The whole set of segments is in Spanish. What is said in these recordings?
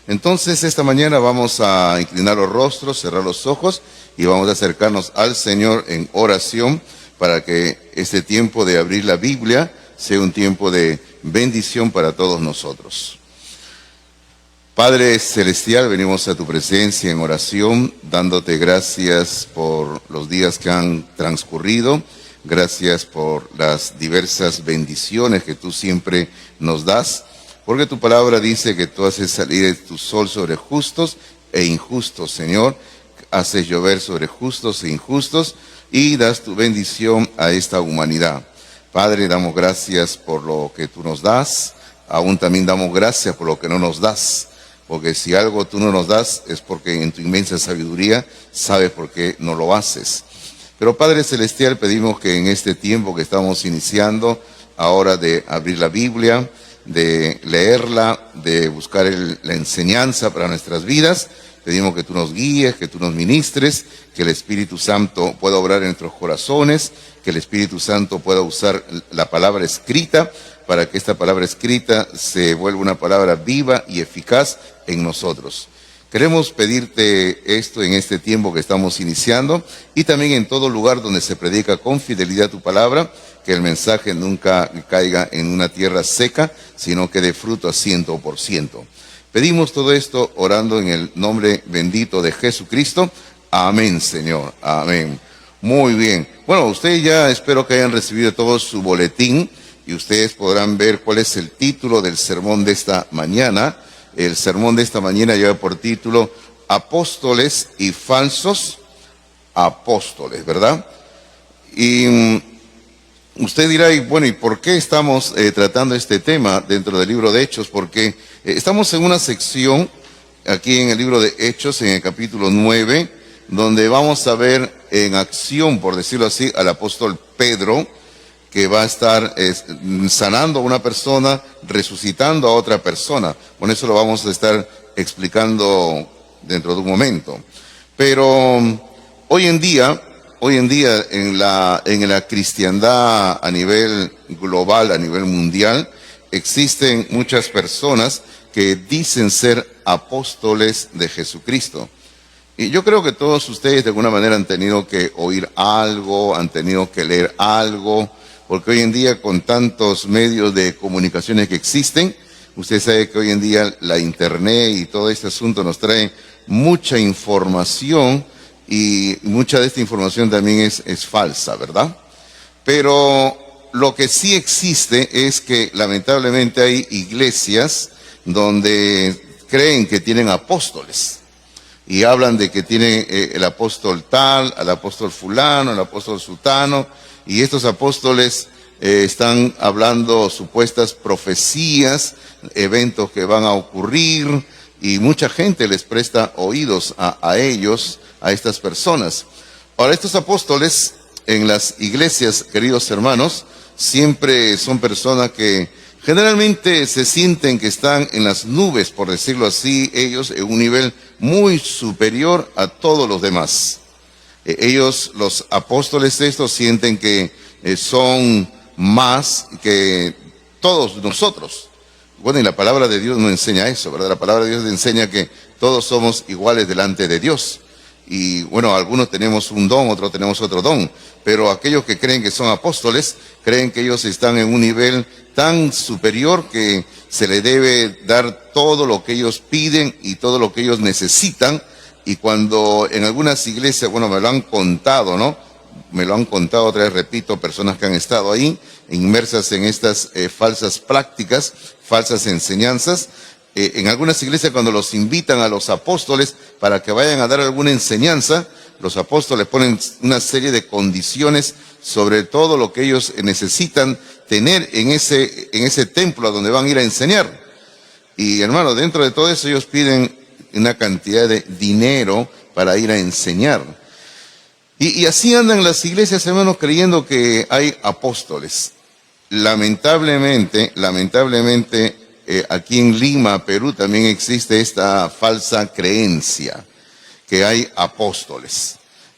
Entonces, esta mañana vamos a inclinar los rostros, cerrar los ojos y vamos a acercarnos al Señor en oración para que este tiempo de abrir la Biblia sea un tiempo de bendición para todos nosotros. Padre Celestial, venimos a tu presencia en oración, dándote gracias por los días que han transcurrido, gracias por las diversas bendiciones que tú siempre nos das, porque tu palabra dice que tú haces salir tu sol sobre justos e injustos, Señor, haces llover sobre justos e injustos y das tu bendición a esta humanidad. Padre, damos gracias por lo que tú nos das, aún también damos gracias por lo que no nos das. Porque si algo tú no nos das es porque en tu inmensa sabiduría sabes por qué no lo haces. Pero Padre Celestial, pedimos que en este tiempo que estamos iniciando, ahora de abrir la Biblia, de leerla, de buscar la enseñanza para nuestras vidas, pedimos que tú nos guíes, que tú nos ministres, que el Espíritu Santo pueda obrar en nuestros corazones, que el Espíritu Santo pueda usar la palabra escrita, para que esta palabra escrita se vuelva una palabra viva y eficaz en nosotros. Queremos pedirte esto en este tiempo que estamos iniciando y también en todo lugar donde se predica con fidelidad tu palabra, que el mensaje nunca caiga en una tierra seca, sino que dé fruto a 100%. Pedimos todo esto orando en el nombre bendito de Jesucristo. Amén, Señor. Amén. Muy bien. Bueno, ustedes ya espero que hayan recibido todo su boletín y ustedes podrán ver cuál es el título del sermón de esta mañana. El sermón de esta mañana lleva por título Apóstoles y falsos apóstoles, ¿verdad? Y usted dirá, y bueno, ¿y por qué estamos tratando este tema dentro del libro de Hechos? Porque estamos en una sección aquí en el libro de Hechos, en el capítulo 9, donde vamos a ver en acción, por decirlo así, al apóstol Pedro, que va a estar sanando a una persona, resucitando a otra persona. Bueno, eso lo vamos a estar explicando dentro de un momento. Pero hoy en día en la cristiandad a nivel global, a nivel mundial, existen muchas personas que dicen ser apóstoles de Jesucristo. Y yo creo que todos ustedes de alguna manera han tenido que oír algo, han tenido que leer algo, porque hoy en día con tantos medios de comunicaciones que existen, usted sabe que hoy en día la internet y todo este asunto nos trae mucha información y mucha de esta información también es falsa, ¿verdad? Pero lo que sí existe es que lamentablemente hay iglesias donde creen que tienen apóstoles y hablan de que tienen el apóstol tal, al apóstol fulano, al apóstol sutano, y estos apóstoles están hablando supuestas profecías, eventos que van a ocurrir, y mucha gente les presta oídos a ellos, a estas personas. Ahora, estos apóstoles en las iglesias, queridos hermanos, siempre son personas que generalmente se sienten que están en las nubes, por decirlo así, ellos en un nivel muy superior a todos los demás. Ellos, los apóstoles estos, sienten que son más que todos nosotros. Bueno, y la palabra de Dios nos enseña eso, ¿verdad? La palabra de Dios enseña que todos somos iguales delante de Dios. Y bueno, algunos tenemos un don, otros tenemos otro don. Pero aquellos que creen que son apóstoles, creen que ellos están en un nivel tan superior que se les debe dar todo lo que ellos piden y todo lo que ellos necesitan. Y cuando en algunas iglesias, bueno, me lo han contado, ¿no? Me lo han contado otra vez, repito, personas que han estado ahí, inmersas en estas falsas prácticas, falsas enseñanzas. En algunas iglesias cuando los invitan a los apóstoles para que vayan a dar alguna enseñanza, los apóstoles ponen una serie de condiciones sobre todo lo que ellos necesitan tener en ese templo a donde van a ir a enseñar. Y hermano, dentro de todo eso ellos piden una cantidad de dinero para ir a enseñar. Y así andan las iglesias, hermanos, creyendo que hay apóstoles. Lamentablemente, aquí en Lima, Perú, también existe esta falsa creencia que hay apóstoles.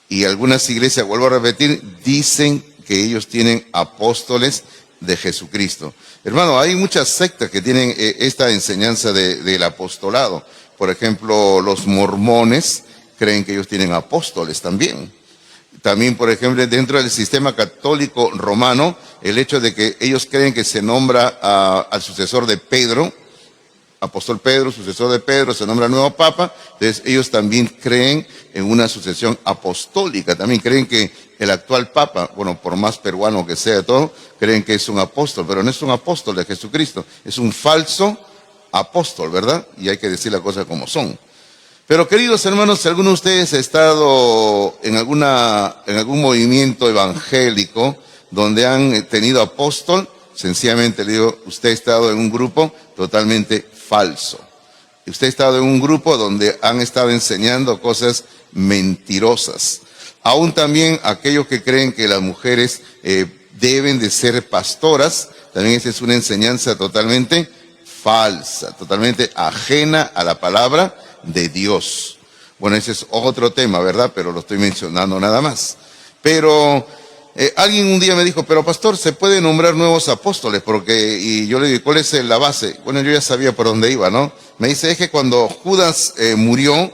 Y algunas iglesias, vuelvo a repetir, dicen que ellos tienen apóstoles de Jesucristo. Hermano, hay muchas sectas que tienen esta enseñanza del apostolado. Por ejemplo, los mormones creen que ellos tienen apóstoles también. También, por ejemplo, dentro del sistema católico romano, el hecho de que ellos creen que se nombra al sucesor de Pedro, apóstol Pedro, sucesor de Pedro, se nombra nuevo papa. Entonces ellos también creen en una sucesión apostólica, también creen que el actual papa, bueno, por más peruano que sea todo, creen que es un apóstol, pero no es un apóstol de Jesucristo, es un falso apóstol, ¿verdad? Y hay que decir las cosas como son. Pero queridos hermanos, si alguno de ustedes ha estado en algún movimiento evangélico donde han tenido apóstol, sencillamente le digo, usted ha estado en un grupo totalmente falso. Usted ha estado en un grupo donde han estado enseñando cosas mentirosas. Aún también aquellos que creen que las mujeres deben de ser pastoras, también esa es una enseñanza totalmente falsa, totalmente ajena a la palabra de Dios. Bueno, ese es otro tema, ¿verdad? Pero lo estoy mencionando nada más. Pero alguien un día me dijo, pero pastor, ¿se puede nombrar nuevos apóstoles? Y yo le digo, ¿cuál es la base? Bueno, yo ya sabía por dónde iba, ¿no? Me dice, es que cuando Judas murió,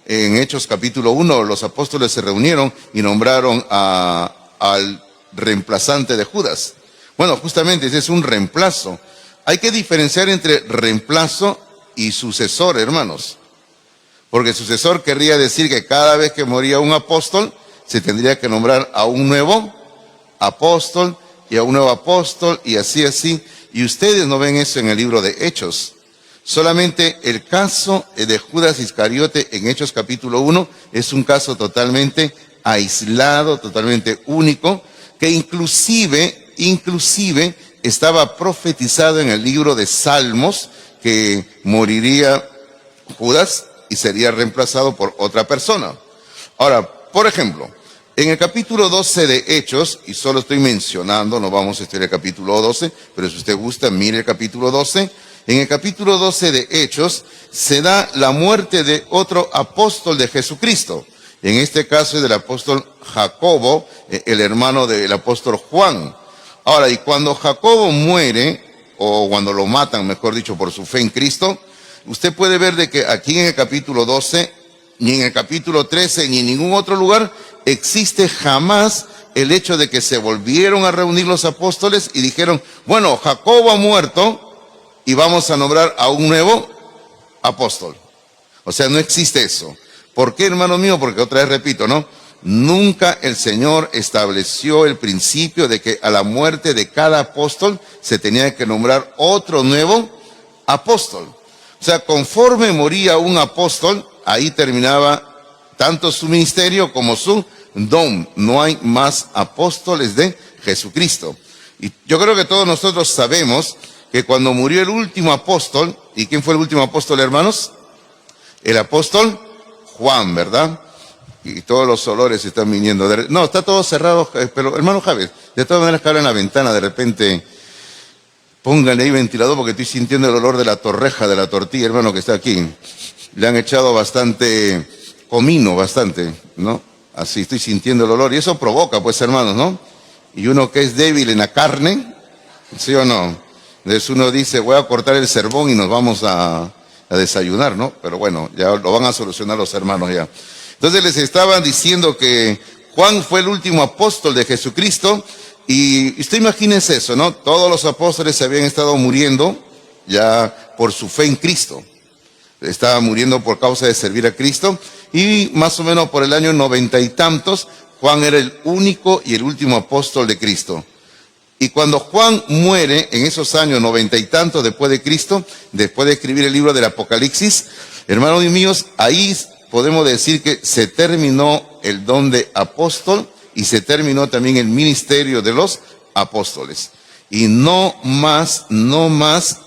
en Hechos capítulo 1, los apóstoles se reunieron y nombraron al reemplazante de Judas. Bueno, justamente ese es un reemplazo. Hay que diferenciar entre reemplazo y sucesor, hermanos. Porque sucesor querría decir que cada vez que moría un apóstol, se tendría que nombrar a un nuevo apóstol y a un nuevo apóstol y así. Y ustedes no ven eso en el libro de Hechos. Solamente el caso de Judas Iscariote en Hechos capítulo 1 es un caso totalmente aislado, totalmente único, que inclusive estaba profetizado en el libro de Salmos que moriría Judas y sería reemplazado por otra persona. Ahora, por ejemplo, en el capítulo 12 de Hechos, y solo estoy mencionando, no vamos a estudiar el capítulo 12, pero si usted gusta, mire el capítulo 12. En el capítulo 12 de Hechos se da la muerte de otro apóstol de Jesucristo. En este caso es del apóstol Jacobo, el hermano del apóstol Juan. Ahora, y cuando Jacobo muere, o cuando lo matan, mejor dicho, por su fe en Cristo, usted puede ver de que aquí en el capítulo 12, ni en el capítulo 13, ni en ningún otro lugar, existe jamás el hecho de que se volvieron a reunir los apóstoles y dijeron, bueno, Jacobo ha muerto y vamos a nombrar a un nuevo apóstol. O sea, no existe eso. ¿Por qué, hermano mío? Porque otra vez repito, ¿no? Nunca el Señor estableció el principio de que a la muerte de cada apóstol se tenía que nombrar otro nuevo apóstol. O sea, conforme moría un apóstol, ahí terminaba tanto su ministerio como su don. No hay más apóstoles de Jesucristo. Y yo creo que todos nosotros sabemos que cuando murió el último apóstol, ¿y quién fue el último apóstol, hermanos? El apóstol Juan, ¿verdad? Y todos los olores están viniendo. No, está todo cerrado, pero hermano Javier, de todas maneras que abran la ventana, de repente pónganle ahí ventilador porque estoy sintiendo el olor de la torreja de la tortilla, hermano, que está aquí. Le han echado bastante comino, bastante, ¿no? Así estoy sintiendo el olor y eso provoca, pues, hermanos, ¿no? Y uno que es débil en la carne, ¿sí o no? Entonces uno dice, voy a cortar el sermón y nos vamos a desayunar, ¿no? Pero bueno, ya lo van a solucionar los hermanos ya. Entonces les estaban diciendo que Juan fue el último apóstol de Jesucristo y usted imagínese eso, ¿no? Todos los apóstoles se habían estado muriendo ya por su fe en Cristo. Estaba muriendo por causa de servir a Cristo y más o menos por el año 90 y tantos, Juan era el único y el último apóstol de Cristo. Y cuando Juan muere en esos años 90 y tantos después de Cristo, después de escribir el libro del Apocalipsis, hermanos míos, ahí podemos decir que se terminó el don de apóstol y se terminó también el ministerio de los apóstoles. Y no más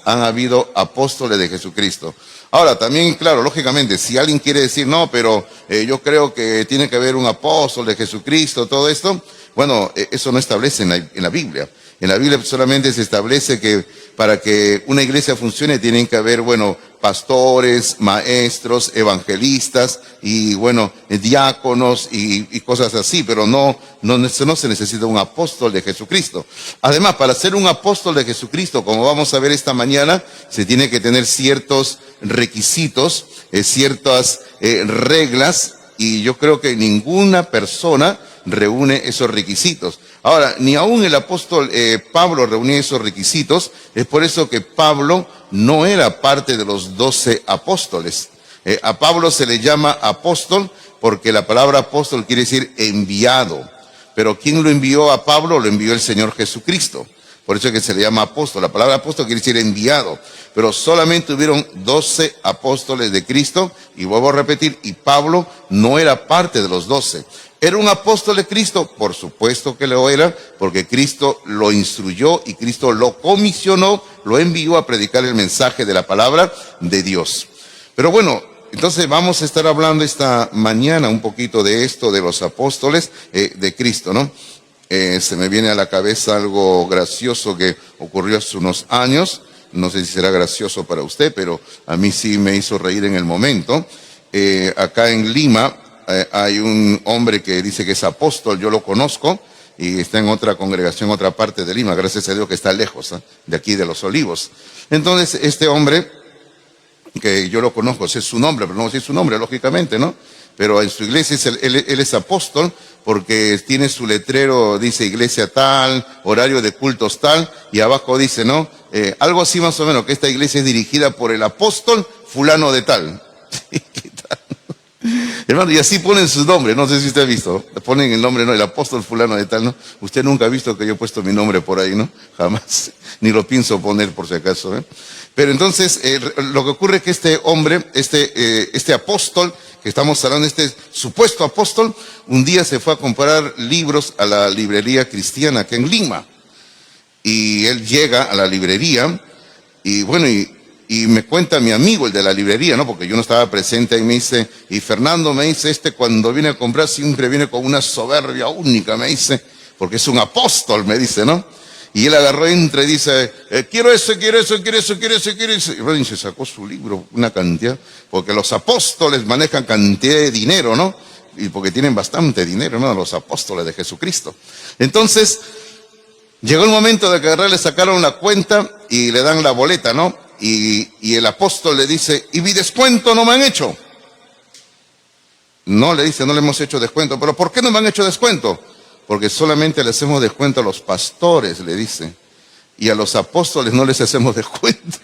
han habido apóstoles de Jesucristo. Ahora, también, claro, lógicamente, si alguien quiere decir, no, pero yo creo que tiene que haber un apóstol de Jesucristo, todo esto, bueno, eso no establece en la Biblia. En la Biblia solamente se establece que para que una iglesia funcione tienen que haber, bueno, pastores, maestros, evangelistas y bueno, diáconos y cosas así, pero no se necesita un apóstol de Jesucristo. Además, para ser un apóstol de Jesucristo, como vamos a ver esta mañana, se tiene que tener ciertos requisitos, ciertas reglas, y yo creo que ninguna persona reúne esos requisitos. Ahora, ni aún el apóstol Pablo reunía esos requisitos. Es por eso que Pablo no era parte de los 12 apóstoles. A Pablo se le llama apóstol porque la palabra apóstol quiere decir enviado. Pero ¿quién lo envió a Pablo? Lo envió el Señor Jesucristo. Por eso es que se le llama apóstol. La palabra apóstol quiere decir enviado. Pero solamente hubieron 12 apóstoles de Cristo. Y vuelvo a repetir, y Pablo no era parte de los 12. ¿Era un apóstol de Cristo? Por supuesto que lo era, porque Cristo lo instruyó y Cristo lo comisionó, lo envió a predicar el mensaje de la palabra de Dios. Pero bueno, entonces vamos a estar hablando esta mañana un poquito de esto, de los apóstoles de Cristo, ¿no? Se me viene a la cabeza algo gracioso que ocurrió hace unos años. No sé si será gracioso para usted, pero a mí sí me hizo reír en el momento. Acá en Lima hay un hombre que dice que es apóstol, yo lo conozco, y está en otra congregación, otra parte de Lima, gracias a Dios que está lejos, de aquí de Los Olivos. Entonces, este hombre, que yo lo conozco, ese es su nombre, pero no sé su nombre, lógicamente, ¿no? Pero en su iglesia él es apóstol porque tiene su letrero, dice iglesia tal, horario de cultos tal, y abajo dice, ¿no? Algo así más o menos, que esta iglesia es dirigida por el apóstol fulano de tal. Hermano, y así ponen sus nombres, no sé si usted ha visto, ponen el nombre, ¿no? El apóstol fulano de tal, ¿no? Usted nunca ha visto que yo he puesto mi nombre por ahí, ¿no? Jamás, ni lo pienso poner por si acaso, ¿eh? Pero entonces, lo que ocurre es que este hombre, este apóstol, que estamos hablando, este supuesto apóstol, un día se fue a comprar libros a la librería cristiana que en Lima. Y él llega a la librería, y bueno, y me cuenta mi amigo, el de la librería, ¿no? Porque yo no estaba presente, y me dice, y Fernando me dice, cuando viene a comprar siempre viene con una soberbia única, me dice, porque es un apóstol, me dice, ¿no? Y él agarró, entra y dice, quiero eso. Y se sacó su libro, una cantidad, porque los apóstoles manejan cantidad de dinero, ¿no? Y porque tienen bastante dinero, ¿no? Los apóstoles de Jesucristo. Entonces, llegó el momento de que le sacaron la cuenta y le dan la boleta, ¿no? Y el apóstol le dice, ¿y mi descuento no me han hecho? No, le dice, no le hemos hecho descuento. ¿Pero por qué no me han hecho descuento? Porque solamente le hacemos descuento a los pastores, le dice. Y a los apóstoles no les hacemos descuento.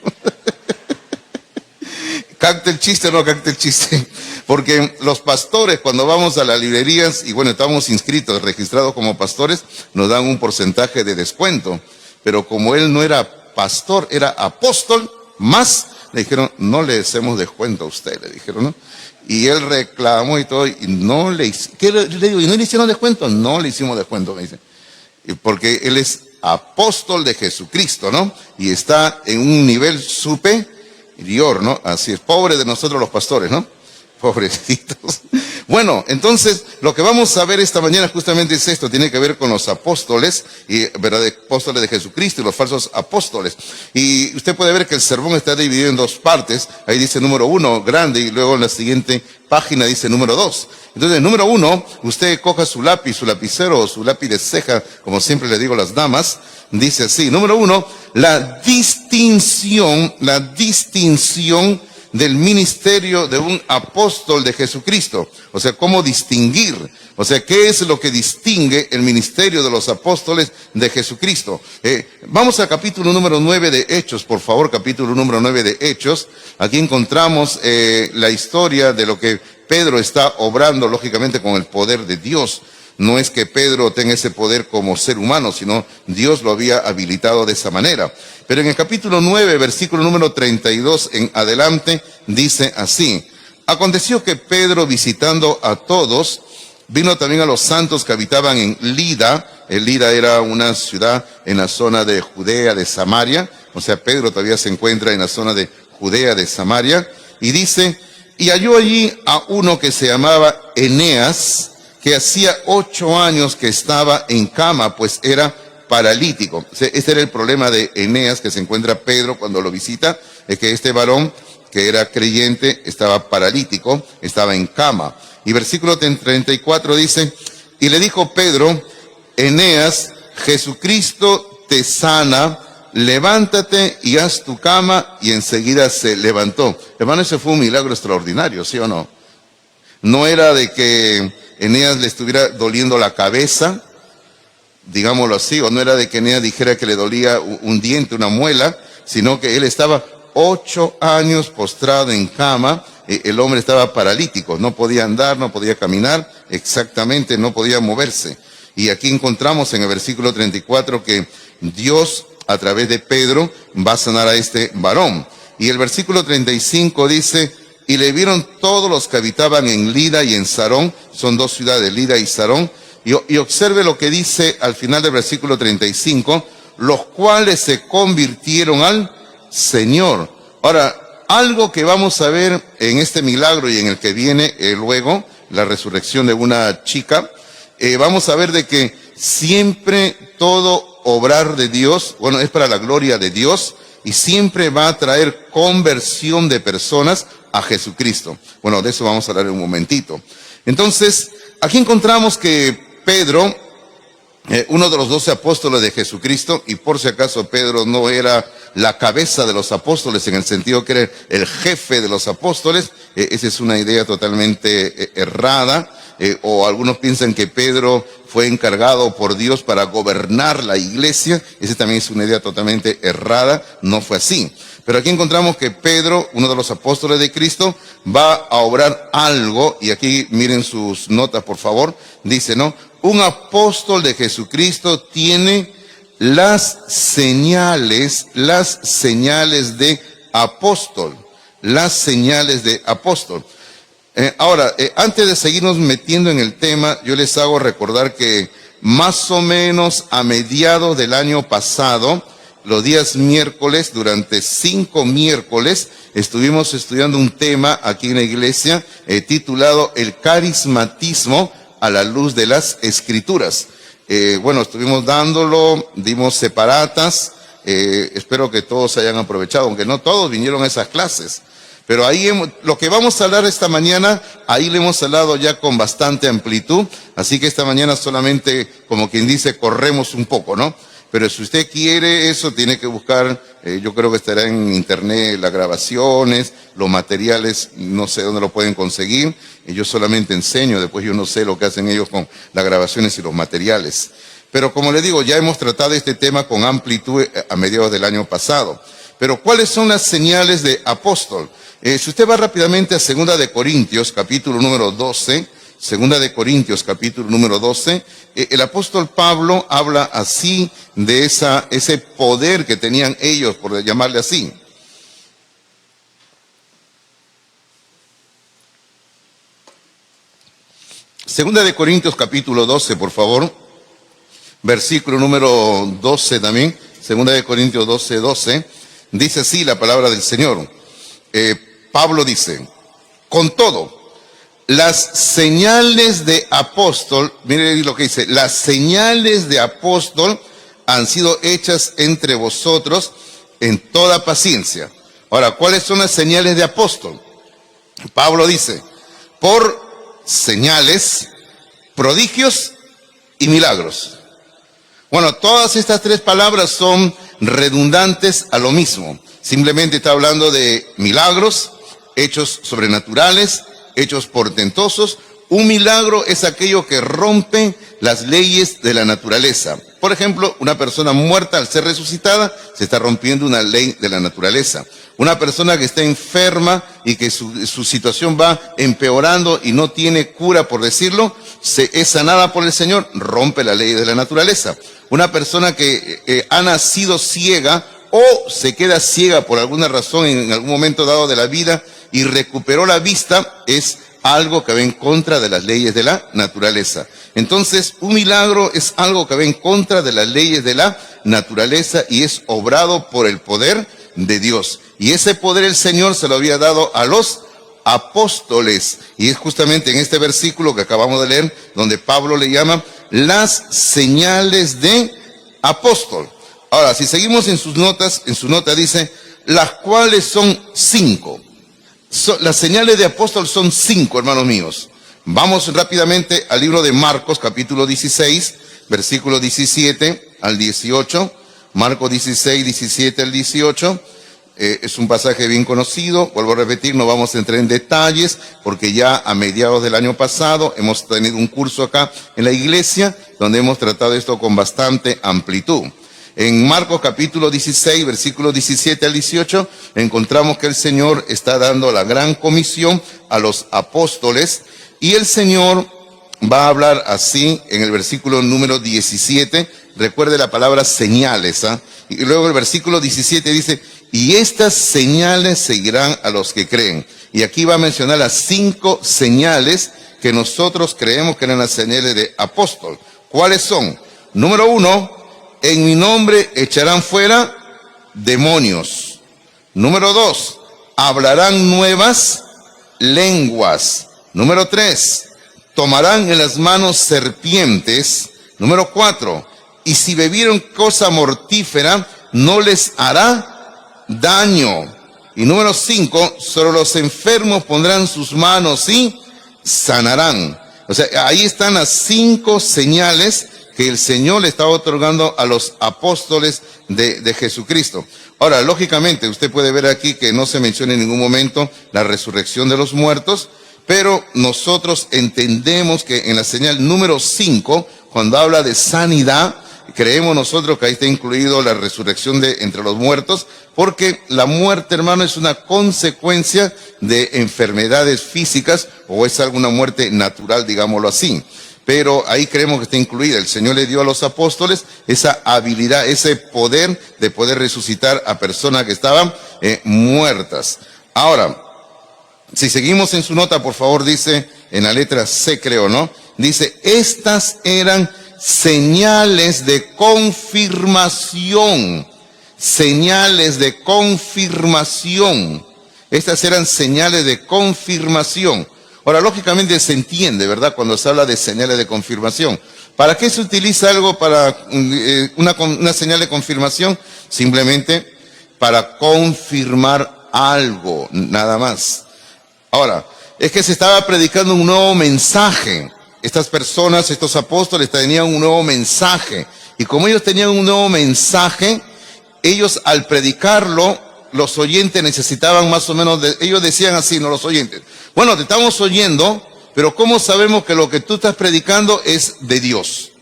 Capte el chiste o no capte el chiste. Porque los pastores, cuando vamos a las librerías, y bueno, estamos inscritos, registrados como pastores, nos dan un porcentaje de descuento. Pero como él no era pastor, era apóstol, más le dijeron, no le hacemos descuento a usted, le dijeron, ¿no? Y él reclamó y todo, y no le hicieron, ¿qué le digo? ¿Y no le hicieron descuento? No le hicimos descuento, me dice. Porque él es apóstol de Jesucristo, ¿no? Y está en un nivel superior, ¿no? Así es, pobre de nosotros los pastores, ¿no? Pobrecitos. Bueno, entonces, lo que vamos a ver esta mañana justamente es esto, tiene que ver con los apóstoles, ¿verdad? Apóstoles de Jesucristo y los falsos apóstoles. Y usted puede ver que el sermón está dividido en dos partes. Ahí dice número 1, grande, y luego en la siguiente página dice número 2. Entonces, número 1, usted coja su lápiz, su lapicero o su lápiz de ceja, como siempre le digo a las damas, dice así. Número 1, la distinción del ministerio de un apóstol de Jesucristo. O sea, ¿cómo distinguir? O sea, ¿qué es lo que distingue el ministerio de los apóstoles de Jesucristo? Vamos al capítulo número 9 de Hechos, por favor, capítulo número 9 de Hechos. Aquí encontramos la historia de lo que Pedro está obrando, lógicamente, con el poder de Dios. No es que Pedro tenga ese poder como ser humano, sino Dios lo había habilitado de esa manera. Pero en el capítulo 9, versículo número 32 en adelante, dice así: aconteció que Pedro, visitando a todos, vino también a los santos que habitaban en Lida. Lida era una ciudad en la zona de Judea, de Samaria. O sea, Pedro todavía se encuentra en la zona de Judea, de Samaria. Y dice, y halló allí a uno que se llamaba Eneas, que hacía 8 años que estaba en cama, pues era paralítico. Este era el problema de Eneas, que se encuentra Pedro cuando lo visita, es que este varón que era creyente, estaba paralítico, estaba en cama. Y versículo 34 dice, y le dijo Pedro, Eneas, Jesucristo te sana, levántate y haz tu cama, y enseguida se levantó. Hermano, ese fue un milagro extraordinario, ¿sí o no? No era de que Eneas le estuviera doliendo la cabeza, digámoslo así, o no era de que Eneas dijera que le dolía un diente, una muela, sino que él estaba 8 años postrado en cama. El hombre estaba paralítico, no podía andar, no podía caminar, exactamente, no podía moverse. Y aquí encontramos en el versículo 34 que Dios, a través de Pedro, va a sanar a este varón. Y el versículo 35 dice, y le vieron todos los que habitaban en Lida y en Sarón, son 2 ciudades, Lida y Sarón, y observe lo que dice al final del versículo 35, los cuales se convirtieron al Señor. Ahora, algo que vamos a ver en este milagro y en el que viene luego, la resurrección de una chica, vamos a ver de que siempre todo obrar de Dios, bueno, es para la gloria de Dios y siempre va a traer conversión de personas a Jesucristo. Bueno, de eso vamos a hablar en un momentito. Entonces, aquí encontramos que Pedro, uno de los 12 apóstoles de Jesucristo, y por si acaso Pedro no era la cabeza de los apóstoles en el sentido que era el jefe de los apóstoles, esa es una idea totalmente errada, o algunos piensan que Pedro fue encargado por Dios para gobernar la iglesia, esa también es una idea totalmente errada, no fue así. Pero aquí encontramos que Pedro, uno de los apóstoles de Cristo, va a obrar algo, y aquí miren sus notas por favor, dice, ¿no? Un apóstol de Jesucristo tiene las señales de apóstol, las señales de apóstol. Ahora, antes de seguirnos metiendo en el tema, yo les hago recordar que más o menos a mediados del año pasado, los días miércoles, durante 5 miércoles, estuvimos estudiando un tema aquí en la iglesia titulado El carismatismo a la luz de las Escrituras. Bueno, estuvimos dándolo, dimos separatas, espero que todos hayan aprovechado, aunque no todos vinieron a esas clases. Pero ahí lo que vamos a hablar esta mañana, ahí le hemos hablado ya con bastante amplitud, así que esta mañana solamente, como quien dice, corremos un poco, ¿no? Pero si usted quiere eso, tiene que buscar, yo creo que estará en internet las grabaciones, los materiales, no sé dónde lo pueden conseguir, yo solamente enseño, después yo no sé lo que hacen ellos con las grabaciones y los materiales. Pero como le digo, ya hemos tratado este tema con amplitud a mediados del año pasado. Pero ¿cuáles son las señales de apóstol? Si usted va rápidamente a 2 de Corintios, capítulo número 12, 2 de Corintios, capítulo número 12, el apóstol Pablo habla así de ese poder que tenían ellos, por llamarle así. Segunda de Corintios, capítulo 12, por favor, versículo número 12 también, 2 de Corintios 12, 12, dice así la palabra del Señor. Pablo dice, con todo, las señales de apóstol, mire lo que dice, las señales de apóstol han sido hechas entre vosotros en toda paciencia. Ahora, ¿cuáles son las señales de apóstol? Pablo dice, por señales, prodigios y milagros. Bueno, todas estas 3 palabras son redundantes a lo mismo. Simplemente está hablando de milagros, hechos sobrenaturales, hechos portentosos. Un milagro es aquello que rompe las leyes de la naturaleza. Por ejemplo, una persona muerta al ser resucitada, se está rompiendo una ley de la naturaleza. Una persona que está enferma y que su situación va empeorando y no tiene cura, por decirlo, es sanada por el Señor, rompe la ley de la naturaleza. Una persona que ha nacido ciega o se queda ciega por alguna razón en algún momento dado de la vida y recuperó la vista, es algo que va en contra de las leyes de la naturaleza. Entonces, un milagro es algo que va en contra de las leyes de la naturaleza y es obrado por el poder de Dios. Y ese poder el Señor se lo había dado a los apóstoles. Y es justamente en este versículo que acabamos de leer, donde Pablo le llama las señales de apóstol. Ahora, si seguimos en sus notas, en su nota dice, las cuales son 5. Las señales de apóstol son 5, hermanos míos. Vamos rápidamente al libro de Marcos, capítulo 16, versículo 17 al 18. Marcos 16, 17 al 18. Es un pasaje bien conocido. Vuelvo a repetir, no vamos a entrar en detalles porque ya a mediados del año pasado hemos tenido un curso acá en la iglesia donde hemos tratado esto con bastante amplitud. En Marcos capítulo 16, versículos 17 al 18, encontramos que el Señor está dando la gran comisión a los apóstoles y el Señor va a hablar así en el versículo número 17. Recuerde la palabra señales, ¿ah? Y luego el versículo 17 dice, y estas señales seguirán a los que creen. Y aquí va a mencionar las 5 señales que nosotros creemos que eran las señales de apóstol. ¿Cuáles son? Número 1, en mi nombre echarán fuera demonios. Número 2, hablarán nuevas lenguas. Número 3, tomarán en las manos serpientes. Número 4, y si bebieron cosa mortífera, no les hará daño. Y número 5, sobre los enfermos pondrán sus manos y sanarán. O sea, ahí están las 5 señales que el Señor le estaba otorgando a los apóstoles de Jesucristo. Ahora, lógicamente, usted puede ver aquí que no se menciona en ningún momento la resurrección de los muertos, pero nosotros entendemos que en la señal número 5, cuando habla de sanidad, creemos nosotros que ahí está incluido la resurrección de entre los muertos, porque la muerte, hermano, es una consecuencia de enfermedades físicas o es alguna muerte natural, digámoslo así. Pero ahí creemos que está incluida. El Señor le dio a los apóstoles esa habilidad, ese poder de poder resucitar a personas que estaban muertas. Ahora, si seguimos en su nota, por favor, dice, en la letra C creo, ¿no? Dice, estas eran señales de confirmación. Señales de confirmación. Estas eran señales de confirmación. Ahora, lógicamente se entiende, ¿verdad?, cuando se habla de señales de confirmación. ¿Para qué se utiliza algo para una señal de confirmación? Simplemente para confirmar algo, nada más. Ahora, es que se estaba predicando un nuevo mensaje. Estas personas, estos apóstoles tenían un nuevo mensaje. Y como ellos tenían un nuevo mensaje, ellos al predicarlo, los oyentes necesitaban más o menos, ellos decían así, no los oyentes. Bueno, te estamos oyendo, pero ¿cómo sabemos que lo que tú estás predicando es de Dios?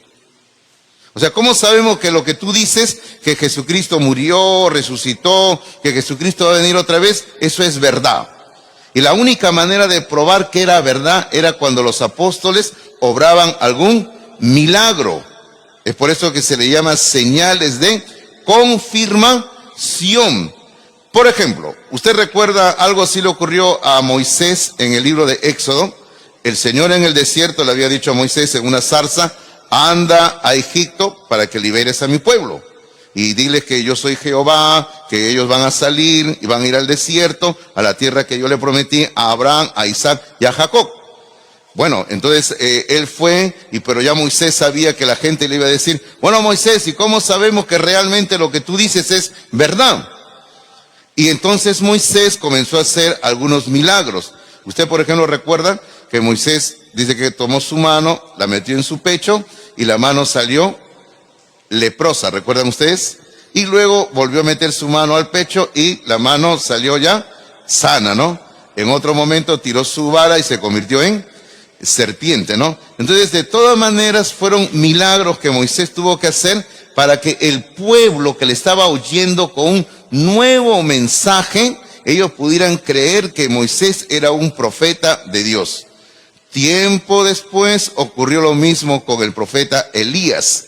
O sea, ¿cómo sabemos que lo que tú dices, que Jesucristo murió, resucitó, que Jesucristo va a venir otra vez, eso es verdad? Y la única manera de probar que era verdad era cuando los apóstoles obraban algún milagro. Es por eso que se le llama señales de confirmación. Por ejemplo, ¿usted recuerda algo así le ocurrió a Moisés en el libro de Éxodo? El Señor en el desierto le había dicho a Moisés en una zarza, anda a Egipto para que liberes a mi pueblo. Y diles que yo soy Jehová, que ellos van a salir y van a ir al desierto, a la tierra que yo le prometí a Abraham, a Isaac y a Jacob. Bueno, entonces él fue, pero ya Moisés sabía que la gente le iba a decir, bueno Moisés, ¿y cómo sabemos que realmente lo que tú dices es verdad? Y entonces Moisés comenzó a hacer algunos milagros. Usted, por ejemplo, recuerda que Moisés dice que tomó su mano, la metió en su pecho y la mano salió leprosa, ¿recuerdan ustedes? Y luego volvió a meter su mano al pecho y la mano salió ya sana, ¿no? En otro momento tiró su vara y se convirtió en serpiente, ¿no? Entonces, de todas maneras, fueron milagros que Moisés tuvo que hacer para que el pueblo que le estaba oyendo con un nuevo mensaje, ellos pudieran creer que Moisés era un profeta de Dios. Tiempo después ocurrió lo mismo con el profeta Elías.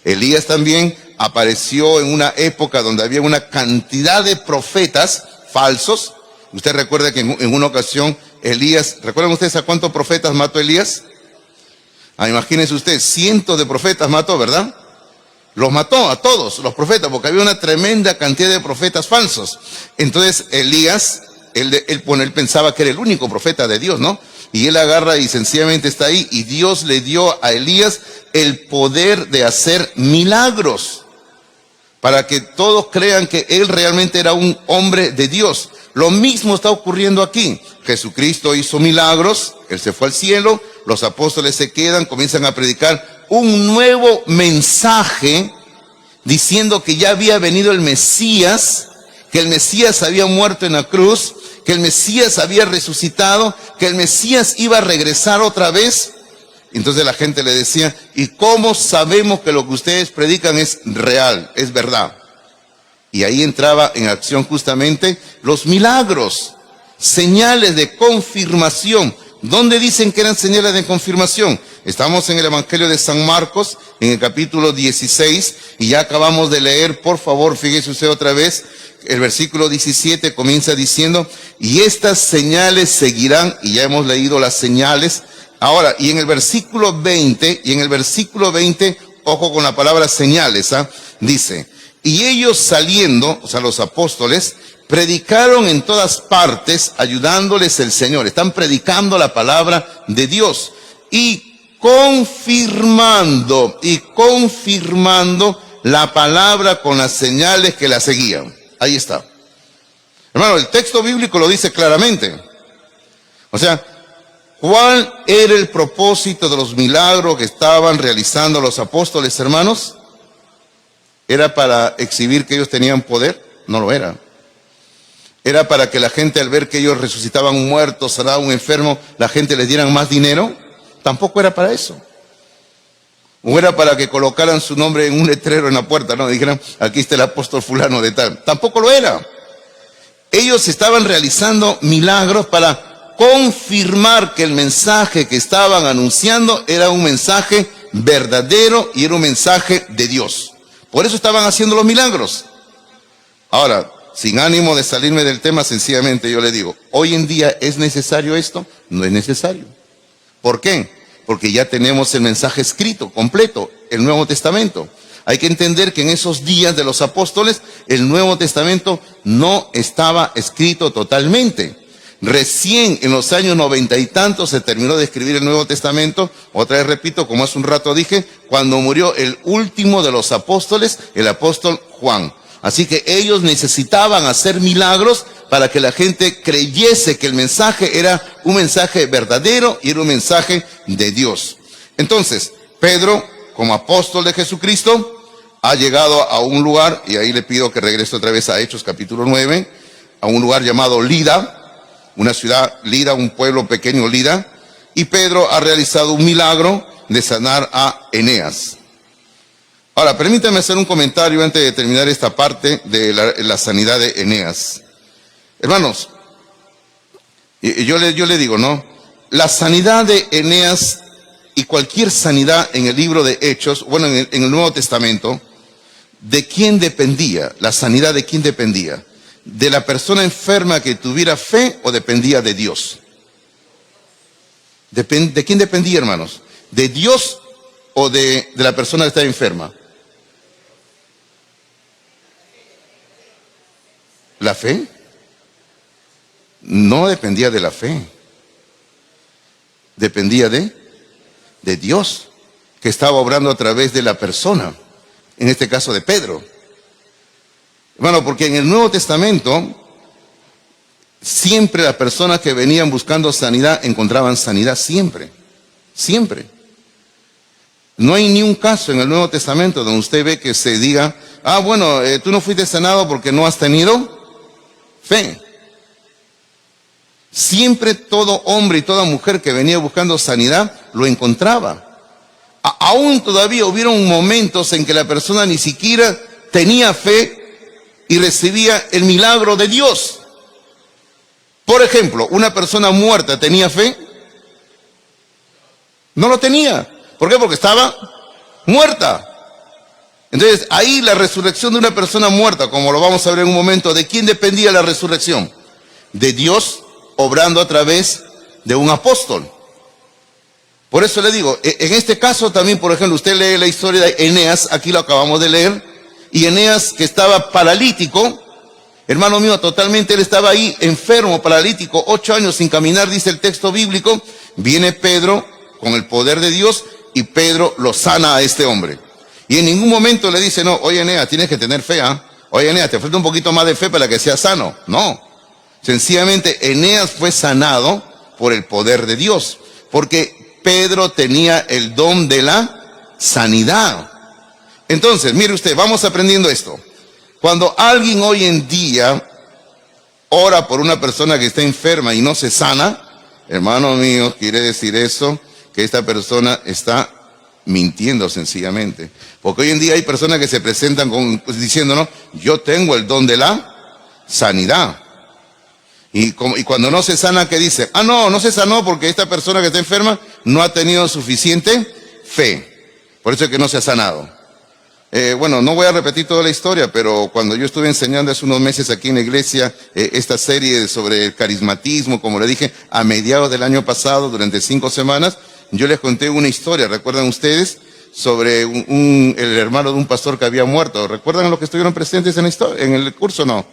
Elías también apareció en una época donde había una cantidad de profetas falsos. Usted recuerda que en una ocasión Elías, ¿recuerdan ustedes a cuántos profetas mató Elías? Imagínense ustedes, cientos de profetas mató, ¿verdad? Los mató a todos los profetas, porque había una tremenda cantidad de profetas falsos. Entonces Elías, él pensaba que era el único profeta de Dios, ¿no? Y él agarra y sencillamente está ahí, y Dios le dio a Elías el poder de hacer milagros. para que todos crean que él realmente era un hombre de Dios. Lo mismo está ocurriendo aquí. Jesucristo hizo milagros, él se fue al cielo, los apóstoles se quedan, comienzan a predicar un nuevo mensaje, diciendo que ya había venido el Mesías, que el Mesías había muerto en la cruz, que el Mesías había resucitado, que el Mesías iba a regresar otra vez. Entonces la gente le decía, ¿y cómo sabemos que lo que ustedes predican es real, es verdad? Y ahí entraba en acción justamente los milagros, señales de confirmación. ¿Dónde dicen que eran señales de confirmación? Estamos en el Evangelio de San Marcos, en el capítulo 16, y ya acabamos de leer, por favor, fíjese usted otra vez, el versículo 17 comienza diciendo, y estas señales seguirán, y ya hemos leído las señales. Ahora, y en el versículo 20, ojo con la palabra señales, dice, y ellos saliendo, o sea, los apóstoles, predicaron en todas partes, ayudándoles el Señor. Están predicando la palabra de Dios y confirmando la palabra con las señales que la seguían. Ahí está. Hermano, el texto bíblico lo dice claramente. O sea, ¿cuál era el propósito de los milagros que estaban realizando los apóstoles, hermanos? ¿Era para exhibir que ellos tenían poder? No lo era. ¿Era para que la gente al ver que ellos resucitaban un muerto, sanaban un enfermo, la gente les diera más dinero? Tampoco era para eso. ¿O era para que colocaran su nombre en un letrero en la puerta? No, dijeran, aquí está el apóstol fulano de tal. Tampoco lo era. Ellos estaban realizando milagros para confirmar que el mensaje que estaban anunciando era un mensaje verdadero y era un mensaje de Dios. Por eso estaban haciendo los milagros. Ahora, sin ánimo de salirme del tema, sencillamente yo le digo, ¿hoy en día es necesario esto? No es necesario. ¿Por qué? Porque ya tenemos el mensaje escrito, completo, el Nuevo Testamento. Hay que entender que en esos días de los apóstoles, el Nuevo Testamento no estaba escrito totalmente. Recién en los años 90 y tantos se terminó de escribir el Nuevo Testamento. Otra vez repito, como hace un rato dije, cuando murió el último de los apóstoles, el apóstol Juan. Así que ellos necesitaban hacer milagros para que la gente creyese que el mensaje era un mensaje verdadero y era un mensaje de Dios. Entonces, Pedro, como apóstol de Jesucristo, ha llegado a un lugar, y ahí le pido que regrese otra vez a Hechos capítulo 9, a un lugar llamado Lida, una ciudad Lida, un pueblo pequeño Lida, y Pedro ha realizado un milagro de sanar a Eneas. Ahora, permítame hacer un comentario antes de terminar esta parte de la sanidad de Eneas. Hermanos, yo le digo, ¿no? La sanidad de Eneas y cualquier sanidad en el libro de Hechos, bueno, en el Nuevo Testamento, ¿de quién dependía? ¿La sanidad de quién dependía? ¿De la persona enferma que tuviera fe o dependía de Dios? ¿De quién dependía, hermanos? ¿De Dios o de la persona que estaba enferma? ¿La fe? No dependía de la fe. Dependía de Dios, que estaba obrando a través de la persona, en este caso de Pedro. Bueno, porque en el Nuevo Testamento, siempre las personas que venían buscando sanidad encontraban sanidad, siempre, siempre. No hay ni un caso en el Nuevo Testamento donde usted ve que se diga, bueno, tú no fuiste sanado porque no has tenido fe. Siempre todo hombre y toda mujer que venía buscando sanidad lo encontraba. Aún todavía hubieron momentos en que la persona ni siquiera tenía fe y recibía el milagro de Dios. Por ejemplo, una persona muerta ¿tenía fe? No lo tenía. ¿Por qué? Porque estaba muerta. Entonces, ahí la resurrección de una persona muerta, como lo vamos a ver en un momento, ¿de quién dependía la resurrección? De Dios, obrando a través de un apóstol. Por eso le digo, en este caso también, por ejemplo, usted lee la historia de Eneas, aquí lo acabamos de leer, y Eneas, que estaba paralítico, hermano mío, totalmente él estaba ahí enfermo, paralítico, 8 años sin caminar, dice el texto bíblico. Viene Pedro con el poder de Dios y Pedro lo sana a este hombre. Y en ningún momento le dice, no, oye Eneas, tienes que tener fe, ¿ah? Oye Eneas, te falta un poquito más de fe para que seas sano. No. Sencillamente Eneas fue sanado por el poder de Dios. Porque Pedro tenía el don de la sanidad. Entonces, mire usted, vamos aprendiendo esto. Cuando alguien hoy en día ora por una persona que está enferma y no se sana, hermano mío, quiere decir eso, que esta persona está mintiendo sencillamente. Porque hoy en día hay personas que se presentan diciendo, no, yo tengo el don de la sanidad. Y cuando no se sana, ¿qué dice? Ah, no se sanó porque esta persona que está enferma no ha tenido suficiente fe. Por eso es que no se ha sanado. Bueno, no voy a repetir toda la historia, pero cuando yo estuve enseñando hace unos meses aquí en la iglesia esta serie sobre el carismatismo, como le dije, a mediados del año pasado, durante 5 semanas, yo les conté una historia, ¿recuerdan ustedes? Sobre el hermano de un pastor que había muerto. ¿Recuerdan a los que estuvieron presentes en la historia, en el curso? No.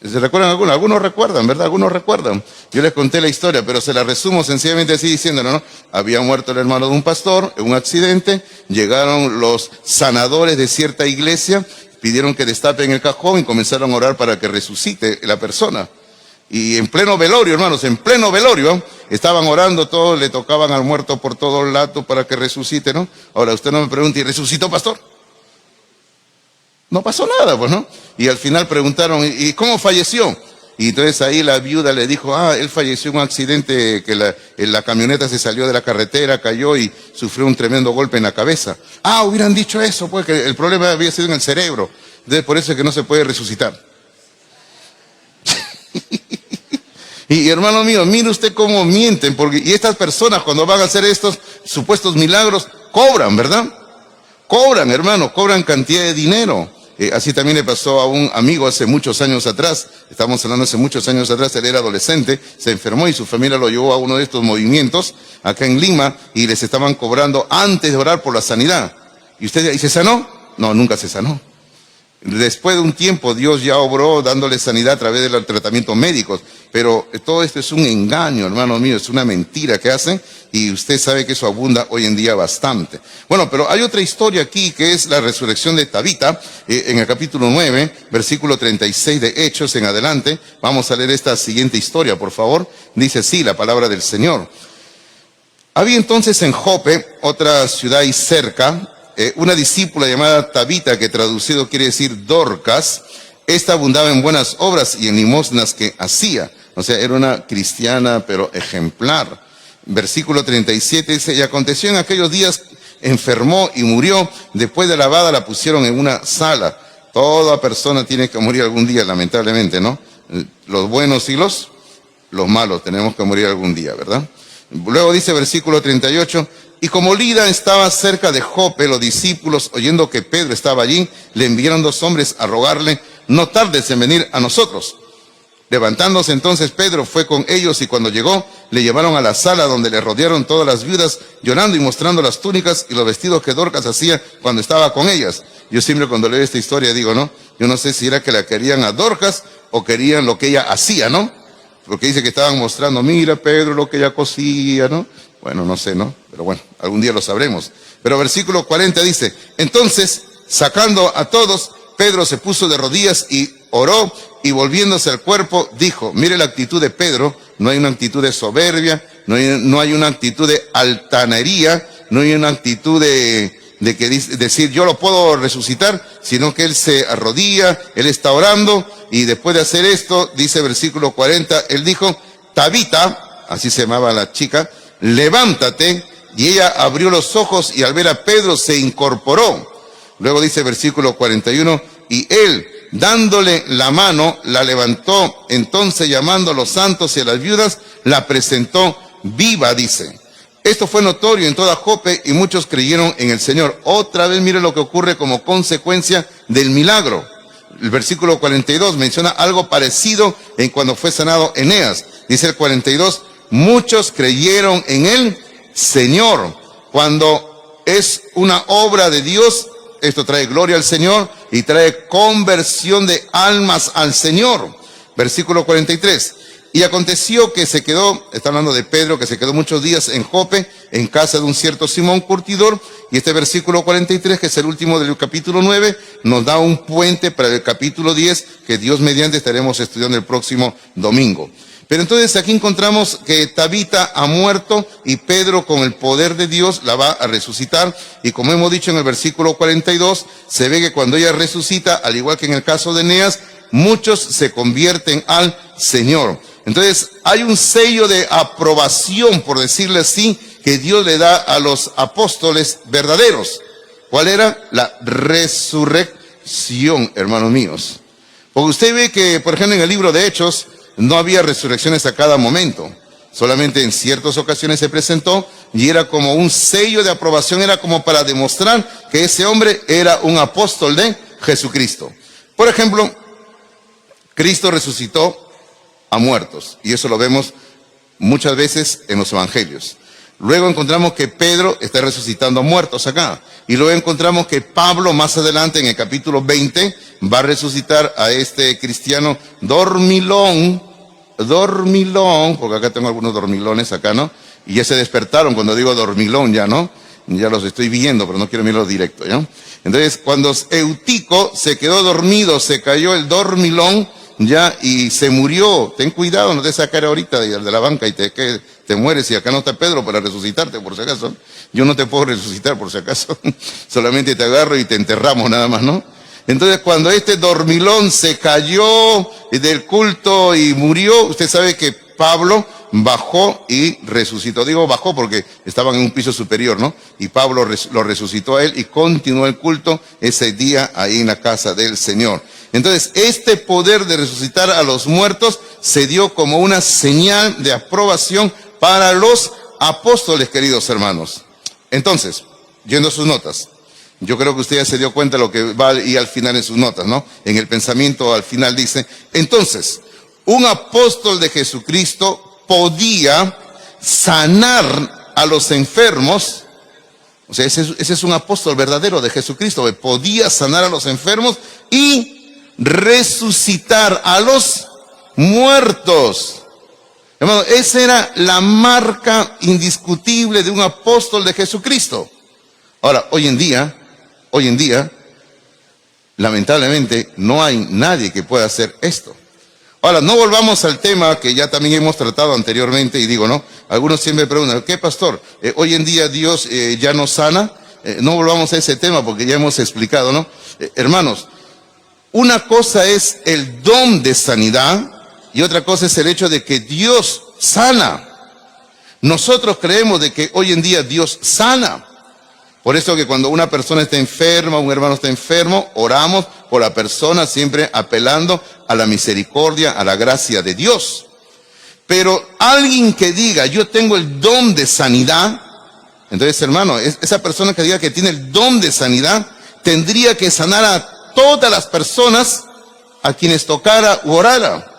¿Se recuerdan algunos? Algunos recuerdan, ¿verdad? Algunos recuerdan. Yo les conté la historia, pero se la resumo sencillamente así diciéndolo, ¿no? Había muerto el hermano de un pastor en un accidente, llegaron los sanadores de cierta iglesia, pidieron que destapen el cajón y comenzaron a orar para que resucite la persona. Y en pleno velorio, hermanos, en pleno velorio, estaban orando todos, le tocaban al muerto por todo el lado para que resucite, ¿no? Ahora usted no me pregunte, ¿y resucitó, pastor? No pasó nada, pues, ¿no? Y al final preguntaron, ¿y cómo falleció? Y entonces ahí la viuda le dijo, él falleció en un accidente que la camioneta se salió de la carretera, cayó y sufrió un tremendo golpe en la cabeza. Hubieran dicho eso, pues, que el problema había sido en el cerebro. Entonces por eso es que no se puede resucitar. Y hermano mío, mire usted cómo mienten, y estas personas cuando van a hacer estos supuestos milagros, cobran, ¿verdad? Cobran, hermano, cobran cantidad de dinero. Así también le pasó a un amigo hace muchos años atrás, estamos hablando hace muchos años atrás, él era adolescente, se enfermó y su familia lo llevó a uno de estos movimientos acá en Lima y les estaban cobrando antes de orar por la sanidad. ¿Y usted se sanó? No, nunca se sanó. Después de un tiempo Dios ya obró dándole sanidad a través de los tratamientos médicos, pero todo esto es un engaño, hermano mío, es una mentira que hacen y usted sabe que eso abunda hoy en día bastante. Bueno, pero hay otra historia aquí que es la resurrección de Tabita, en el capítulo 9, versículo 36 de Hechos en adelante. Vamos a leer esta siguiente historia, por favor. Dice así la palabra del Señor. Había entonces en Jope, otra ciudad ahí cerca, una discípula llamada Tabita, que traducido quiere decir Dorcas. Esta abundaba en buenas obras y en limosnas que hacía. O sea, era una cristiana, pero ejemplar. Versículo 37 dice, y aconteció en aquellos días, enfermó y murió. Después de lavada la pusieron en una sala. Toda persona tiene que morir algún día, lamentablemente, ¿no? Los buenos y los malos tenemos que morir algún día, ¿verdad? Luego dice versículo 38, y como Lida estaba cerca de Jope, los discípulos, oyendo que Pedro estaba allí, le enviaron 2 hombres a rogarle, no tardes en venir a nosotros. Levantándose entonces Pedro fue con ellos y cuando llegó, le llevaron a la sala donde le rodearon todas las viudas, llorando y mostrando las túnicas y los vestidos que Dorcas hacía cuando estaba con ellas. Yo siempre cuando leo esta historia digo, ¿no? Yo no sé si era que la querían a Dorcas o querían lo que ella hacía, ¿no? Porque dice que estaban mostrando, mira Pedro lo que ella cosía, ¿no? Bueno, no sé, ¿no? Pero bueno, algún día lo sabremos. Pero versículo 40 dice, entonces, sacando a todos, Pedro se puso de rodillas y oró, y volviéndose al cuerpo, dijo, mire la actitud de Pedro, no hay una actitud de soberbia, no hay una actitud de altanería, no hay una actitud de decir yo lo puedo resucitar, sino que él se arrodilla, él está orando, y después de hacer esto, dice versículo 40, él dijo, Tabita, así se llamaba la chica, levántate, y ella abrió los ojos y al ver a Pedro se incorporó. Luego dice versículo 41, y él, dándole la mano, la levantó, entonces llamando a los santos y a las viudas, la presentó viva, dice. Esto fue notorio en toda Jope y muchos creyeron en el Señor. Otra vez mire lo que ocurre como consecuencia del milagro. El versículo 42 menciona algo parecido en cuando fue sanado Eneas. Dice el 42, muchos creyeron en el Señor. Cuando es una obra de Dios, esto trae gloria al Señor y trae conversión de almas al Señor. Versículo 43. Y aconteció que se quedó, está hablando de Pedro, que se quedó muchos días en Jope, en casa de un cierto Simón curtidor, Y este versículo 43, que es el último del capítulo 9, nos da un puente para el capítulo 10, que Dios mediante estaremos estudiando el próximo domingo. Pero entonces aquí encontramos que Tabita ha muerto y Pedro, con el poder de Dios, la va a resucitar. Y como hemos dicho en el versículo 42, se ve que cuando ella resucita, al igual que en el caso de Eneas, muchos se convierten al Señor. Entonces hay un sello de aprobación, por decirle así, que Dios le da a los apóstoles verdaderos. ¿Cuál era? La resurrección, hermanos míos. Porque usted ve que, por ejemplo, en el libro de Hechos, no había resurrecciones a cada momento. Solamente en ciertas ocasiones se presentó y era como un sello de aprobación, era como para demostrar que ese hombre era un apóstol de Jesucristo. Por ejemplo, Cristo resucitó a muertos, y eso lo vemos muchas veces en los evangelios. Luego encontramos que Pedro está resucitando a muertos acá. Y luego encontramos que Pablo, más adelante en el capítulo 20, va a resucitar a este cristiano dormilón, porque acá tengo algunos dormilones acá, ¿no? Y ya se despertaron cuando digo dormilón, ya, ¿no? Ya los estoy viendo, pero no quiero mirarlos directo, ¿ya? Entonces, cuando Eutico se quedó dormido, se cayó el dormilón, ya, y se murió. Ten cuidado, no te sacar ahorita de la banca y te mueres, y acá no está Pedro para resucitarte, por si acaso. Yo no te puedo resucitar, por si acaso. Solamente te agarro y te enterramos nada más, ¿no? Entonces, cuando este dormilón se cayó del culto y murió, usted sabe que Pablo bajó y resucitó. Digo bajó porque estaban en un piso superior, ¿no? Y Pablo lo resucitó a él y continuó el culto ese día ahí en la casa del Señor. Entonces, este poder de resucitar a los muertos se dio como una señal de aprobación para los apóstoles, queridos hermanos. Entonces, yendo a sus notas, yo creo que usted ya se dio cuenta de lo que va y al final en sus notas, ¿no? En el pensamiento al final dice, entonces, un apóstol de Jesucristo podía sanar a los enfermos. O sea, ese es un apóstol verdadero de Jesucristo, que podía sanar a los enfermos y resucitar a los muertos. Hermano, esa era la marca indiscutible de un apóstol de Jesucristo. Ahora, hoy en día, lamentablemente, no hay nadie que pueda hacer esto. Ahora, no volvamos al tema que ya también hemos tratado anteriormente, y digo, ¿no? Algunos siempre preguntan, ¿qué, pastor? Hoy en día Dios ya no sana. No volvamos a ese tema porque ya hemos explicado, ¿no? Hermanos, una cosa es el don de sanidad y otra cosa es el hecho de que Dios sana. Nosotros creemos de que hoy en día Dios sana. Por eso que cuando una persona está enferma, un hermano está enfermo, oramos por la persona, siempre apelando a la misericordia, a la gracia de Dios. Pero alguien que diga, yo tengo el don de sanidad, entonces, hermano, esa persona que diga que tiene el don de sanidad, tendría que sanar a todas las personas a quienes tocara u orara.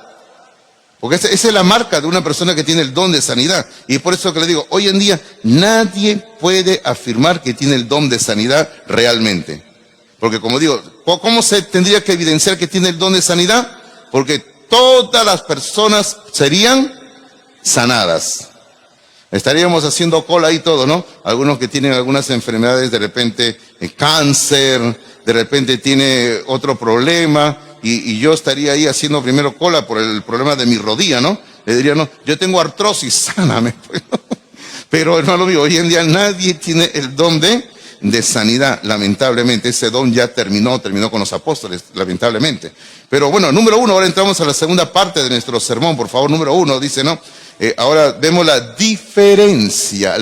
Porque esa es la marca de una persona que tiene el don de sanidad. Y por eso que le digo, hoy en día nadie puede afirmar que tiene el don de sanidad realmente. Porque como digo, ¿cómo se tendría que evidenciar que tiene el don de sanidad? Porque todas las personas serían sanadas. Estaríamos haciendo cola ahí todo, ¿no? Algunos que tienen algunas enfermedades, de repente cáncer, de repente tiene otro problema, y yo estaría ahí haciendo primero cola por el problema de mi rodilla, ¿no? Le diría, no, yo tengo artrosis, sáname. Pero hermano mío, hoy en día nadie tiene el don de sanidad, lamentablemente. Ese don ya terminó con los apóstoles, lamentablemente. Pero bueno, número 1, ahora entramos a la segunda parte de nuestro sermón, por favor. Número 1, dice, ¿no? Ahora vemos la diferencia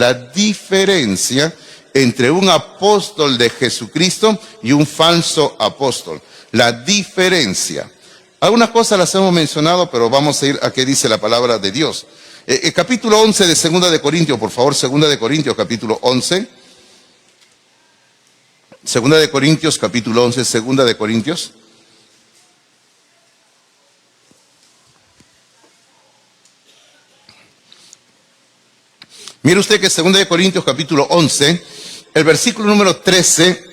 entre un apóstol de Jesucristo y un falso apóstol. La diferencia. Algunas cosas las hemos mencionado, pero vamos a ir a qué dice la palabra de Dios. El capítulo 11 de 2 de Corintios, por favor, 2 de Corintios, capítulo 11. 2 de Corintios, capítulo 11, 2 de Corintios. Mire usted que 2 de Corintios, capítulo 11, el versículo número 13,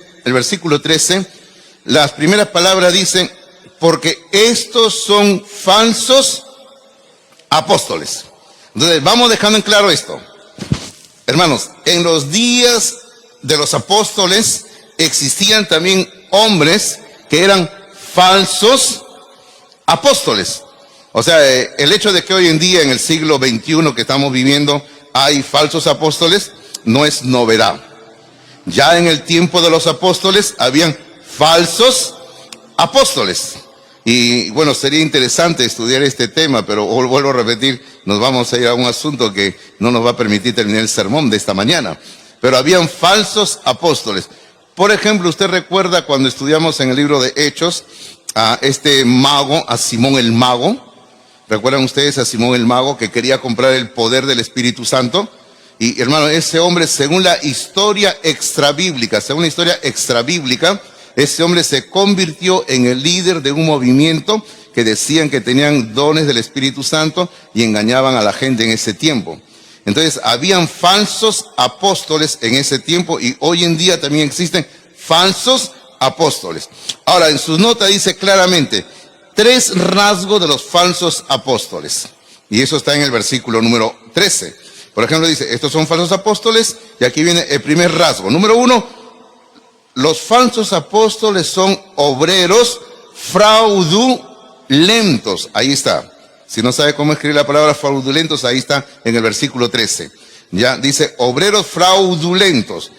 las primeras palabras dicen, porque estos son falsos apóstoles. Entonces, vamos dejando en claro esto. Hermanos, en los días de los apóstoles existían también hombres que eran falsos apóstoles. O sea, el hecho de que hoy en día, en el siglo XXI que estamos viviendo, hay falsos apóstoles, no es novedad. Ya en el tiempo de los apóstoles, habían falsos apóstoles. Y bueno, sería interesante estudiar este tema, pero vuelvo a repetir, nos vamos a ir a un asunto que no nos va a permitir terminar el sermón de esta mañana. Pero habían falsos apóstoles. Por ejemplo, usted recuerda cuando estudiamos en el libro de Hechos a este mago, a Simón el mago. ¿Recuerdan ustedes a Simón el mago que quería comprar el poder del Espíritu Santo? Y hermano, ese hombre, según la historia extrabíblica, ese hombre se convirtió en el líder de un movimiento que decían que tenían dones del Espíritu Santo y engañaban a la gente en ese tiempo. Entonces, habían falsos apóstoles en ese tiempo y hoy en día también existen falsos apóstoles. Ahora, en sus notas dice claramente 3 rasgos de los falsos apóstoles. Y eso está en el versículo número 13. Por ejemplo, dice, estos son falsos apóstoles y aquí viene el primer rasgo. Número 1, los falsos apóstoles son obreros fraudulentos. Ahí está. Si no sabe cómo escribir la palabra fraudulentos, ahí está en el versículo 13. Ya dice, obreros fraudulentos.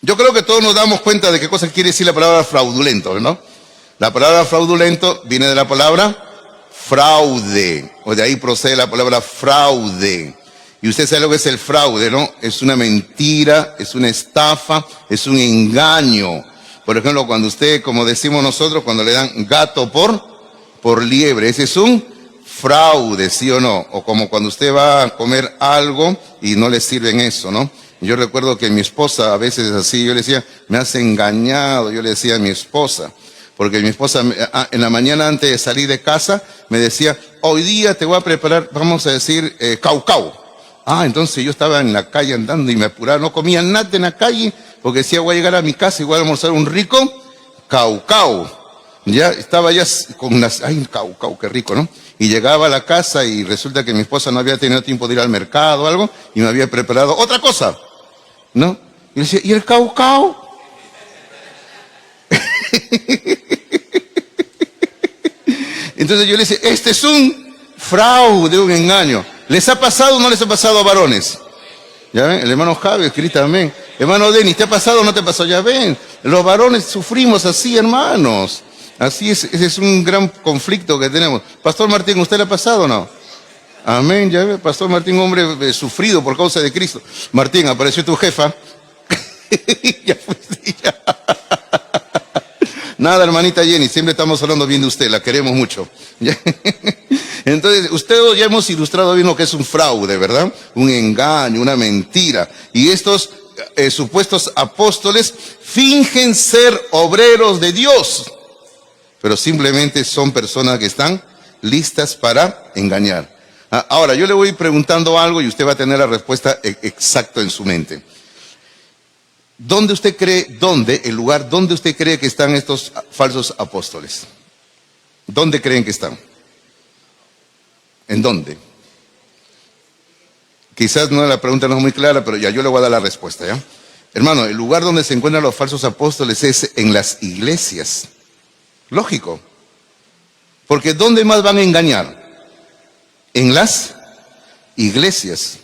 Yo creo que todos nos damos cuenta de qué cosa quiere decir la palabra fraudulento, ¿no? La palabra fraudulento viene de la palabra fraude, o de ahí procede la palabra fraude. Y usted sabe lo que es el fraude, ¿no? Es una mentira, es una estafa, es un engaño. Por ejemplo, cuando usted, como decimos nosotros, cuando le dan gato por liebre, ese es un fraude, ¿sí o no? O como cuando usted va a comer algo y no le sirven eso, ¿no? Yo recuerdo que mi esposa a veces así, yo le decía, me has engañado, yo le decía a mi esposa, porque mi esposa en la mañana antes de salir de casa me decía, hoy día te voy a preparar, vamos a decir, caucao. Entonces yo estaba en la calle andando y me apuraba, no comía nada en la calle, porque decía, voy a llegar a mi casa y voy a almorzar un rico caucao. Ya estaba ya con las, caucao, qué rico, ¿no? Y llegaba a la casa y resulta que mi esposa no había tenido tiempo de ir al mercado o algo y me había preparado otra cosa, ¿no? Y le decía, ¿y el caucao? Entonces yo le decía, este es un fraude, un engaño. ¿Les ha pasado o no les ha pasado a varones? ¿Ya ven? El hermano Javi, escrita también. Hermano Denis, ¿te ha pasado o no te ha pasado? Ya ven, los varones sufrimos así, hermanos. Así es, ese es un gran conflicto que tenemos. Pastor Martín, ¿usted le ha pasado o no? Amén, ya ve, Pastor Martín, hombre sufrido por causa de Cristo. Martín, apareció tu jefa. Ya fuiste, ya. Nada, hermanita Jenny, siempre estamos hablando bien de usted, la queremos mucho. Entonces, ustedes ya hemos ilustrado bien lo que es un fraude, ¿verdad? Un engaño, una mentira. Y estos supuestos apóstoles fingen ser obreros de Dios, pero simplemente son personas que están listas para engañar. Ahora, yo le voy preguntando algo y usted va a tener la respuesta exacta en su mente. ¿Dónde usted cree, el lugar donde usted cree que están estos falsos apóstoles? ¿Dónde creen que están? ¿En dónde? Quizás no, la pregunta no es muy clara, pero ya yo le voy a dar la respuesta, ¿ya? Hermano, el lugar donde se encuentran los falsos apóstoles es en las iglesias. Lógico. Porque ¿dónde más van a engañar? En las iglesias.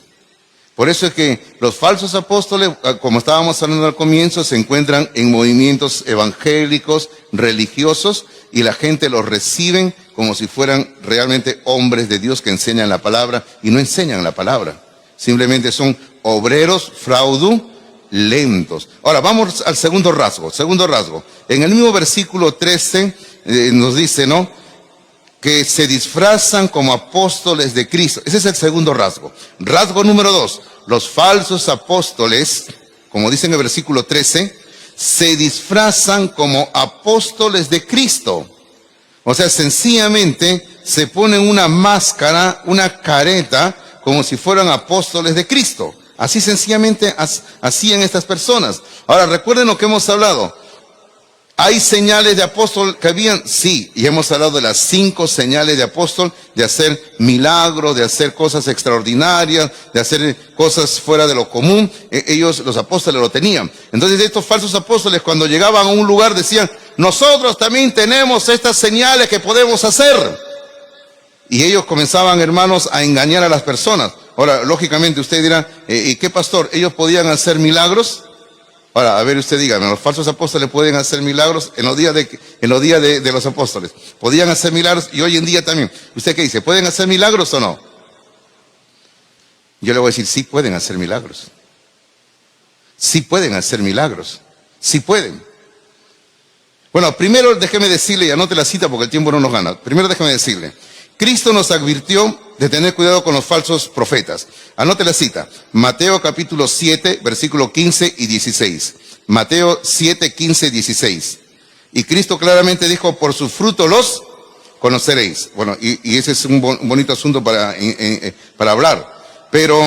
Por eso es que los falsos apóstoles, como estábamos hablando al comienzo, se encuentran en movimientos evangélicos, religiosos, y la gente los reciben como si fueran realmente hombres de Dios que enseñan la palabra, y no enseñan la palabra. Simplemente son obreros fraudulentos. Ahora, vamos al segundo rasgo. En el mismo versículo 13 nos dice, ¿no?, que se disfrazan como apóstoles de Cristo. Ese es el segundo rasgo. Rasgo número 2. Los falsos apóstoles, como dice en el versículo 13, se disfrazan como apóstoles de Cristo. O sea, sencillamente se ponen una máscara, una careta, como si fueran apóstoles de Cristo. Así sencillamente hacían estas personas. Ahora, recuerden lo que hemos hablado. ¿Hay señales de apóstol que habían? Sí, y hemos hablado de las 5 señales de apóstol, de hacer milagros, de hacer cosas extraordinarias, de hacer cosas fuera de lo común. Ellos, los apóstoles, lo tenían. Entonces estos falsos apóstoles, cuando llegaban a un lugar, decían, nosotros también tenemos estas señales que podemos hacer. Y ellos comenzaban, hermanos, a engañar a las personas. Ahora, lógicamente usted dirá, ¿y qué pastor? ¿Ellos podían hacer milagros? Ahora, a ver, usted dígame, ¿los falsos apóstoles pueden hacer milagros en los días de los apóstoles? ¿Podían hacer milagros? Y hoy en día también. ¿Usted qué dice? ¿Pueden hacer milagros o no? Yo le voy a decir, sí pueden hacer milagros. Sí pueden hacer milagros. Sí pueden. Bueno, primero déjeme decirle, y anote la cita porque el tiempo no nos gana. Primero déjeme decirle, Cristo nos advirtió de tener cuidado con los falsos profetas. Anote la cita. Mateo capítulo 7, versículo 15 y 16. Mateo 7, 15 y 16. Y Cristo claramente dijo, por su fruto los conoceréis. Bueno, y ese es un bonito asunto para hablar. Pero,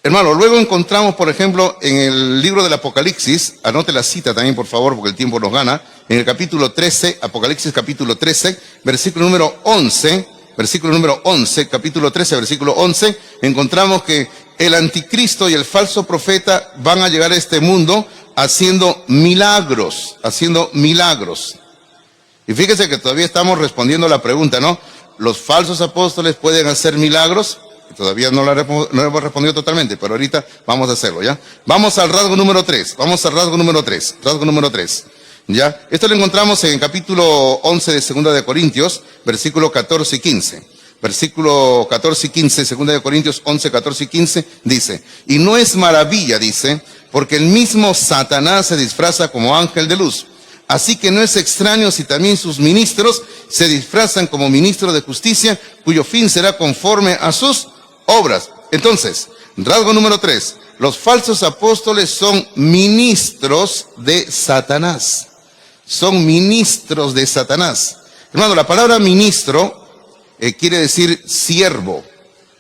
hermano, luego encontramos, por ejemplo, en el libro del Apocalipsis, anote la cita también, por favor, porque el tiempo nos gana, en el capítulo 13, Apocalipsis capítulo 13, versículo número 11, capítulo 13, versículo 11, encontramos que el anticristo y el falso profeta van a llegar a este mundo haciendo milagros. Y fíjese que todavía estamos respondiendo la pregunta, ¿no? ¿Los falsos apóstoles pueden hacer milagros? Todavía no hemos respondido totalmente, pero ahorita vamos a hacerlo, ¿ya? Vamos al rasgo número 3, rasgo número 3. ¿Ya? Esto lo encontramos en el capítulo 11 de Segunda de Corintios, versículo 14 y 15. Versículo 14 y 15, Segunda de Corintios 11, 14 y 15, dice, y no es maravilla, dice, porque el mismo Satanás se disfraza como ángel de luz. Así que no es extraño si también sus ministros se disfrazan como ministros de justicia, cuyo fin será conforme a sus obras. Entonces, rasgo número 3, los falsos apóstoles son ministros de Satanás. Son ministros de Satanás. Hermano, la palabra ministro quiere decir siervo,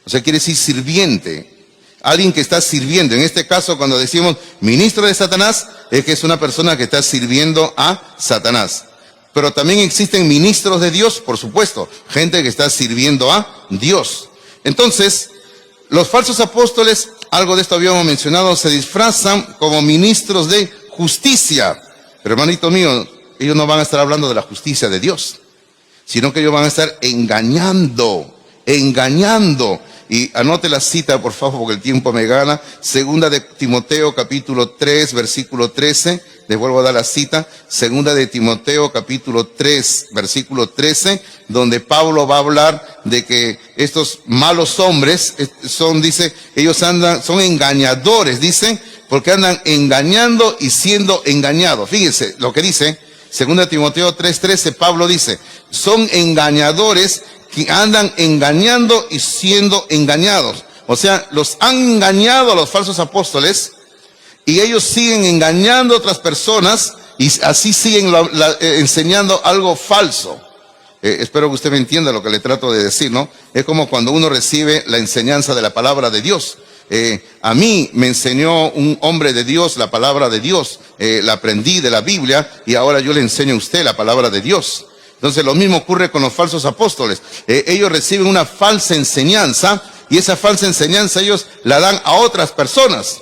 o sea, quiere decir sirviente. Alguien que está sirviendo. En este caso, cuando decimos ministro de Satanás, es que es una persona que está sirviendo a Satanás. Pero también existen ministros de Dios, por supuesto, gente que está sirviendo a Dios. Entonces, los falsos apóstoles, algo de esto habíamos mencionado, se disfrazan como ministros de justicia. Pero hermanito mío, ellos no van a estar hablando de la justicia de Dios, sino que ellos van a estar engañando. Y anote la cita, por favor, porque el tiempo me gana. Segunda de Timoteo, capítulo 3, versículo 13. Les vuelvo a dar la cita. Segunda de Timoteo, capítulo 3, versículo 13, donde Pablo va a hablar de que estos malos hombres ellos son engañadores, dice, porque andan engañando y siendo engañados. Fíjense lo que dice. Segunda de Timoteo 3:13, Pablo dice, son engañadores que andan engañando y siendo engañados. O sea, los han engañado a los falsos apóstoles y ellos siguen engañando a otras personas y así siguen enseñando algo falso. Espero que usted me entienda lo que le trato de decir, ¿no? Es como cuando uno recibe la enseñanza de la palabra de Dios. A mí me enseñó un hombre de Dios la palabra de Dios, la aprendí de la Biblia y ahora yo le enseño a usted la palabra de Dios. Entonces lo mismo ocurre con los falsos apóstoles. Ellos reciben una falsa enseñanza y esa falsa enseñanza ellos la dan a otras personas.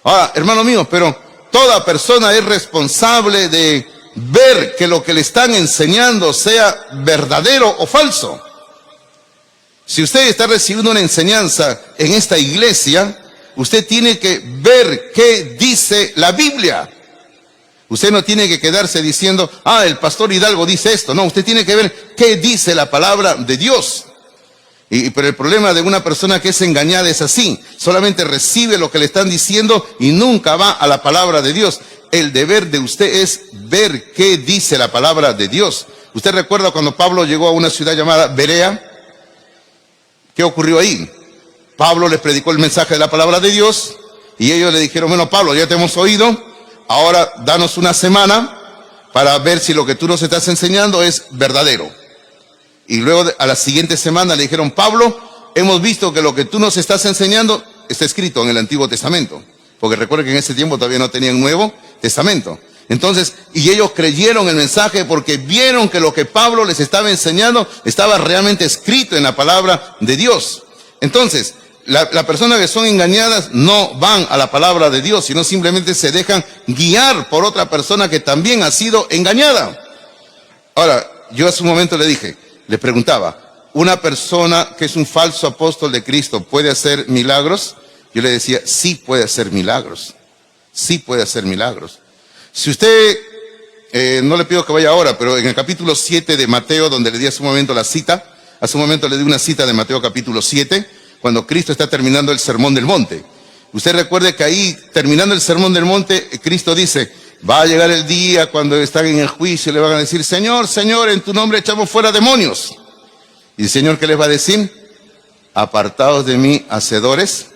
Ahora, hermano mío, pero toda persona es responsable de ver que lo que le están enseñando sea verdadero o falso. Si usted está recibiendo una enseñanza en esta iglesia, usted tiene que ver qué dice la Biblia. Usted no tiene que quedarse diciendo, el pastor Hidalgo dice esto. No, usted tiene que ver qué dice la palabra de Dios. Pero el problema de una persona que es engañada es así. Solamente recibe lo que le están diciendo y nunca va a la palabra de Dios. El deber de usted es ver qué dice la palabra de Dios. ¿Usted recuerda cuando Pablo llegó a una ciudad llamada Berea? ¿Qué ocurrió ahí? Pablo les predicó el mensaje de la palabra de Dios y ellos le dijeron, bueno, Pablo, ya te hemos oído, ahora danos una semana para ver si lo que tú nos estás enseñando es verdadero. Y luego a la siguiente semana le dijeron, Pablo, hemos visto que lo que tú nos estás enseñando está escrito en el Antiguo Testamento. Porque recuerden que en ese tiempo todavía no tenían Nuevo Testamento. Entonces, y ellos creyeron el mensaje porque vieron que lo que Pablo les estaba enseñando estaba realmente escrito en la palabra de Dios. Entonces, las personas que son engañadas no van a la palabra de Dios, sino simplemente se dejan guiar por otra persona que también ha sido engañada. Ahora, yo hace un momento le preguntaba, ¿una persona que es un falso apóstol de Cristo puede hacer milagros? Yo le decía, sí puede hacer milagros. Sí puede hacer milagros. Si usted, no le pido que vaya ahora, pero en el capítulo 7 de Mateo, donde le di hace un momento la cita, hace un momento le di una cita de Mateo capítulo 7, cuando Cristo está terminando el Sermón del Monte. Usted recuerde que ahí, terminando el Sermón del Monte, Cristo dice, va a llegar el día cuando están en el juicio y le van a decir, Señor, Señor, en tu nombre echamos fuera demonios. Y el Señor, ¿qué les va a decir? Apartados de mí, hacedores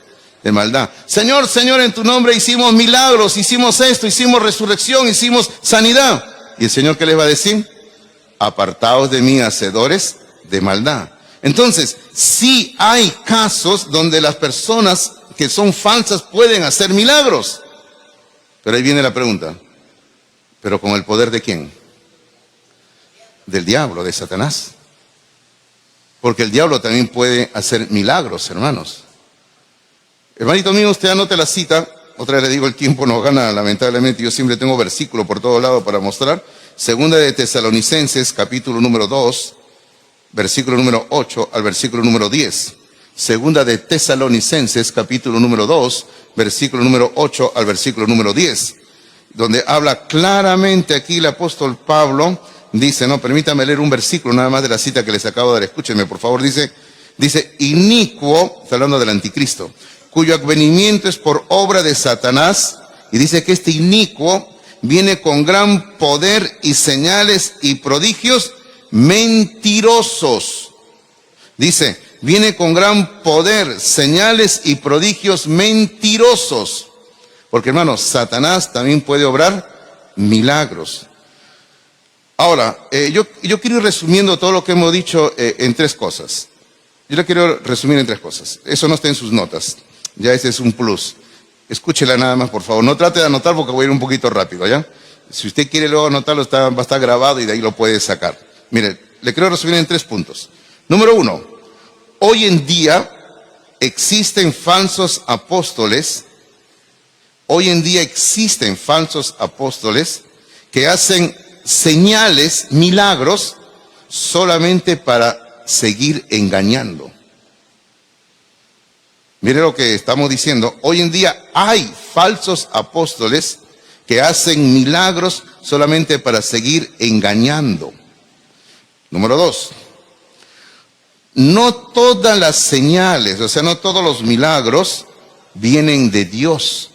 de maldad. Señor, Señor, en tu nombre hicimos milagros, hicimos esto, hicimos resurrección, hicimos sanidad. Y el Señor, ¿qué les va a decir? Apartados de mí, hacedores de maldad. Entonces, sí hay casos donde las personas que son falsas pueden hacer milagros. Pero ahí viene la pregunta, ¿pero con el poder de quién? Del diablo, de Satanás. Porque el diablo también puede hacer milagros, hermanos. Hermanito mío, usted anote la cita. Otra vez le digo, el tiempo nos gana, lamentablemente. Yo siempre tengo versículo por todo lado para mostrar. Segunda de Tesalonicenses, capítulo número 2, versículo número 8 al versículo número 10. Segunda de Tesalonicenses, capítulo número 2, versículo número 8 al versículo número 10. Donde habla claramente aquí el apóstol Pablo. Dice, no, permítame leer un versículo nada más de la cita que les acabo de dar. Escúchenme, por favor. Dice, inicuo, está hablando del anticristo, cuyo advenimiento es por obra de Satanás. Y dice que este inicuo viene con gran poder y señales y prodigios mentirosos. Dice, viene con gran poder, señales y prodigios mentirosos. Porque, hermanos, Satanás también puede obrar milagros. Ahora, yo quiero ir resumiendo todo lo que hemos dicho en tres cosas. Yo lo quiero resumir en tres cosas. Eso no está en sus notas. Ya ese es un plus. Escúchela nada más, por favor. No trate de anotar porque voy a ir un poquito rápido, ¿ya? Si usted quiere luego anotarlo, va a estar grabado y de ahí lo puede sacar. Mire, le quiero resumir en tres puntos. Número uno, hoy en día existen falsos apóstoles. Hoy en día existen falsos apóstoles que hacen señales, milagros, solamente para seguir engañando. Mire lo que estamos diciendo. Hoy en día hay falsos apóstoles que hacen milagros solamente para seguir engañando. Número dos, no todas las señales, o sea, no todos los milagros vienen de Dios.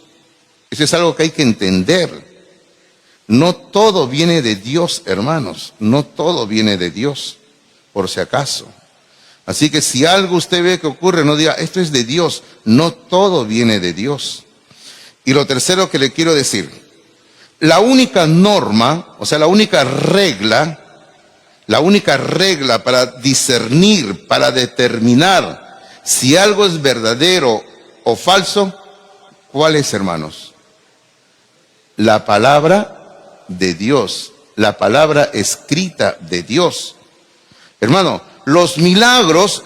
Eso es algo que hay que entender. No todo viene de Dios, hermanos. No todo viene de Dios, por si acaso. Así que si algo usted ve que ocurre, no diga, esto es de Dios. No todo viene de Dios. Y lo tercero que le quiero decir, la única norma, o sea, la única regla para discernir, para determinar si algo es verdadero o falso, ¿cuál es, hermanos? La palabra de Dios, la palabra escrita de Dios. Hermano, los milagros,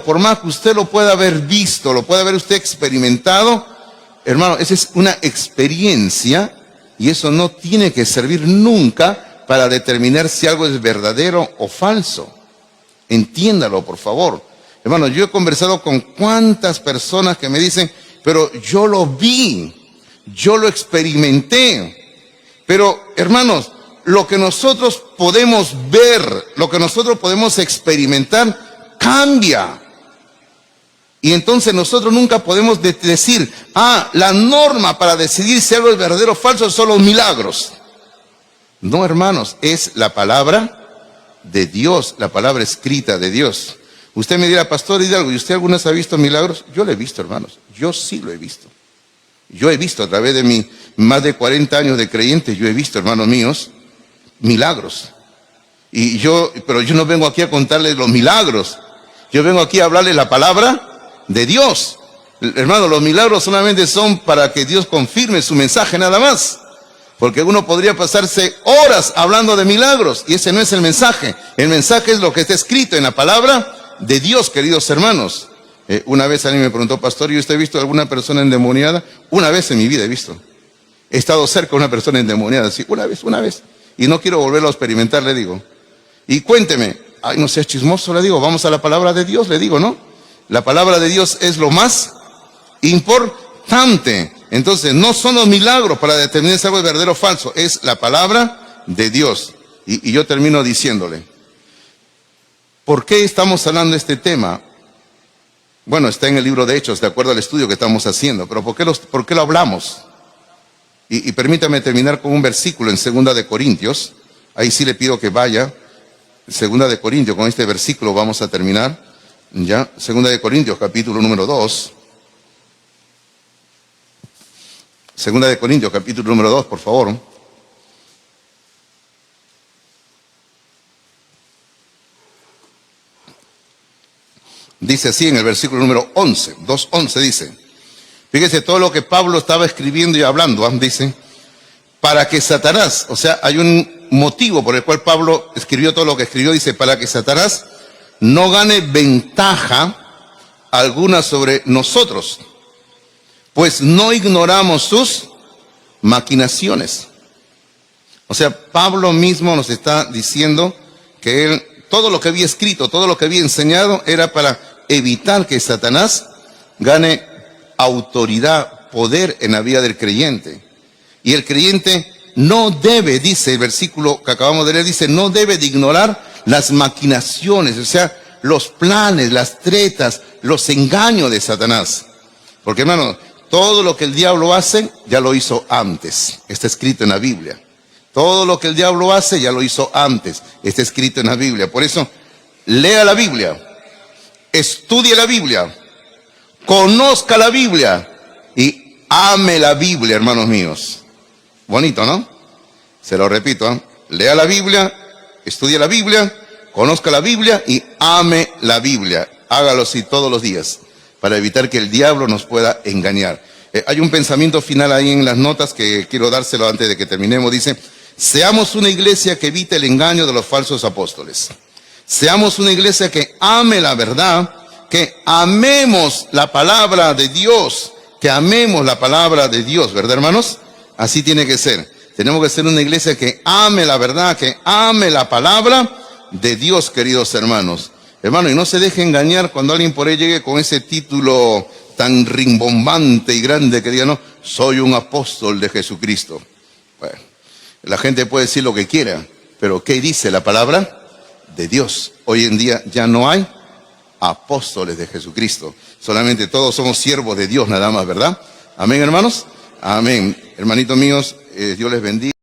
por más que usted lo pueda haber visto, lo pueda haber usted experimentado, hermano, esa es una experiencia y eso no tiene que servir nunca para determinar si algo es verdadero o falso. Entiéndalo, por favor. Hermano, yo he conversado con cuántas personas que me dicen, pero yo lo vi, yo lo experimenté. Pero, hermanos, lo que nosotros podemos ver, lo que nosotros podemos experimentar, cambia. Y entonces nosotros nunca podemos decir, la norma para decidir si algo es verdadero o falso son los milagros. No, hermanos, es la palabra de Dios, la palabra escrita de Dios. Usted me dirá, Pastor Hidalgo, ¿y usted alguna vez ha visto milagros? Yo lo he visto, hermanos, yo sí lo he visto. Yo he visto a través de mis más de 40 años de creyente, yo he visto, hermanos míos, milagros. Pero yo no vengo aquí a contarles los milagros. Yo vengo aquí a hablarles la palabra de Dios. Hermano, los milagros solamente son para que Dios confirme su mensaje nada más. Porque uno podría pasarse horas hablando de milagros y ese no es el mensaje. El mensaje es lo que está escrito en la palabra de Dios, queridos hermanos. Una vez alguien me preguntó, pastor, ¿y usted ha visto alguna persona endemoniada? Una vez en mi vida he visto. He estado cerca de una persona endemoniada, sí, una vez. Y no quiero volverlo a experimentar, le digo. Y cuénteme, ay, no seas chismoso, le digo, vamos a la palabra de Dios, le digo, ¿no? La palabra de Dios es lo más importante. Entonces, no son los milagros para determinar si algo es verdadero o falso, es la palabra de Dios. Y yo termino diciéndole, ¿por qué estamos hablando de este tema? Bueno, está en el libro de Hechos, de acuerdo al estudio que estamos haciendo, pero ¿por qué lo hablamos? Y permítame terminar con un versículo en 2 de Corintios, ahí sí le pido que vaya, 2 de Corintios, con este versículo vamos a terminar, ya, 2 de Corintios, capítulo número 2. 2 de Corintios, capítulo número 2, por favor. Dice así en el versículo número 11, 2:11 dice, fíjese todo lo que Pablo estaba escribiendo y hablando, dice, para que Satanás, o sea, hay un motivo por el cual Pablo escribió todo lo que escribió, dice, para que Satanás no gane ventaja alguna sobre nosotros, pues no ignoramos sus maquinaciones. O sea, Pablo mismo nos está diciendo que él, todo lo que había escrito, todo lo que había enseñado era para evitar que Satanás gane autoridad, poder en la vida del creyente. Y el creyente no debe, dice el versículo que acabamos de leer, dice, no debe de ignorar las maquinaciones, o sea, los planes, las tretas, los engaños de Satanás. Porque hermano, todo lo que el diablo hace, ya lo hizo antes. Está escrito en la Biblia. Todo lo que el diablo hace, ya lo hizo antes. Está escrito en la Biblia. Por eso, lea la Biblia. Estudie la Biblia. Conozca la Biblia. Y ame la Biblia, hermanos míos. Bonito, ¿no? Se lo repito, lea la Biblia, estudie la Biblia, conozca la Biblia y ame la Biblia. Hágalo así todos los días, para evitar que el diablo nos pueda engañar. Hay un pensamiento final ahí en las notas que quiero dárselo antes de que terminemos. Dice, seamos una iglesia que evite el engaño de los falsos apóstoles. Seamos una iglesia que ame la verdad, que amemos la palabra de Dios, que amemos la palabra de Dios, ¿verdad, hermanos? Así tiene que ser. Tenemos que ser una iglesia que ame la verdad, que ame la palabra de Dios, queridos hermanos. Hermano, y no se deje engañar cuando alguien por ahí llegue con ese título tan rimbombante y grande que diga, no, soy un apóstol de Jesucristo. Bueno, la gente puede decir lo que quiera, pero ¿qué dice la palabra de Dios? Hoy en día ya no hay apóstoles de Jesucristo. Solamente todos somos siervos de Dios nada más, ¿verdad? Amén, hermanos. Amén. Hermanitos míos, Dios les bendiga.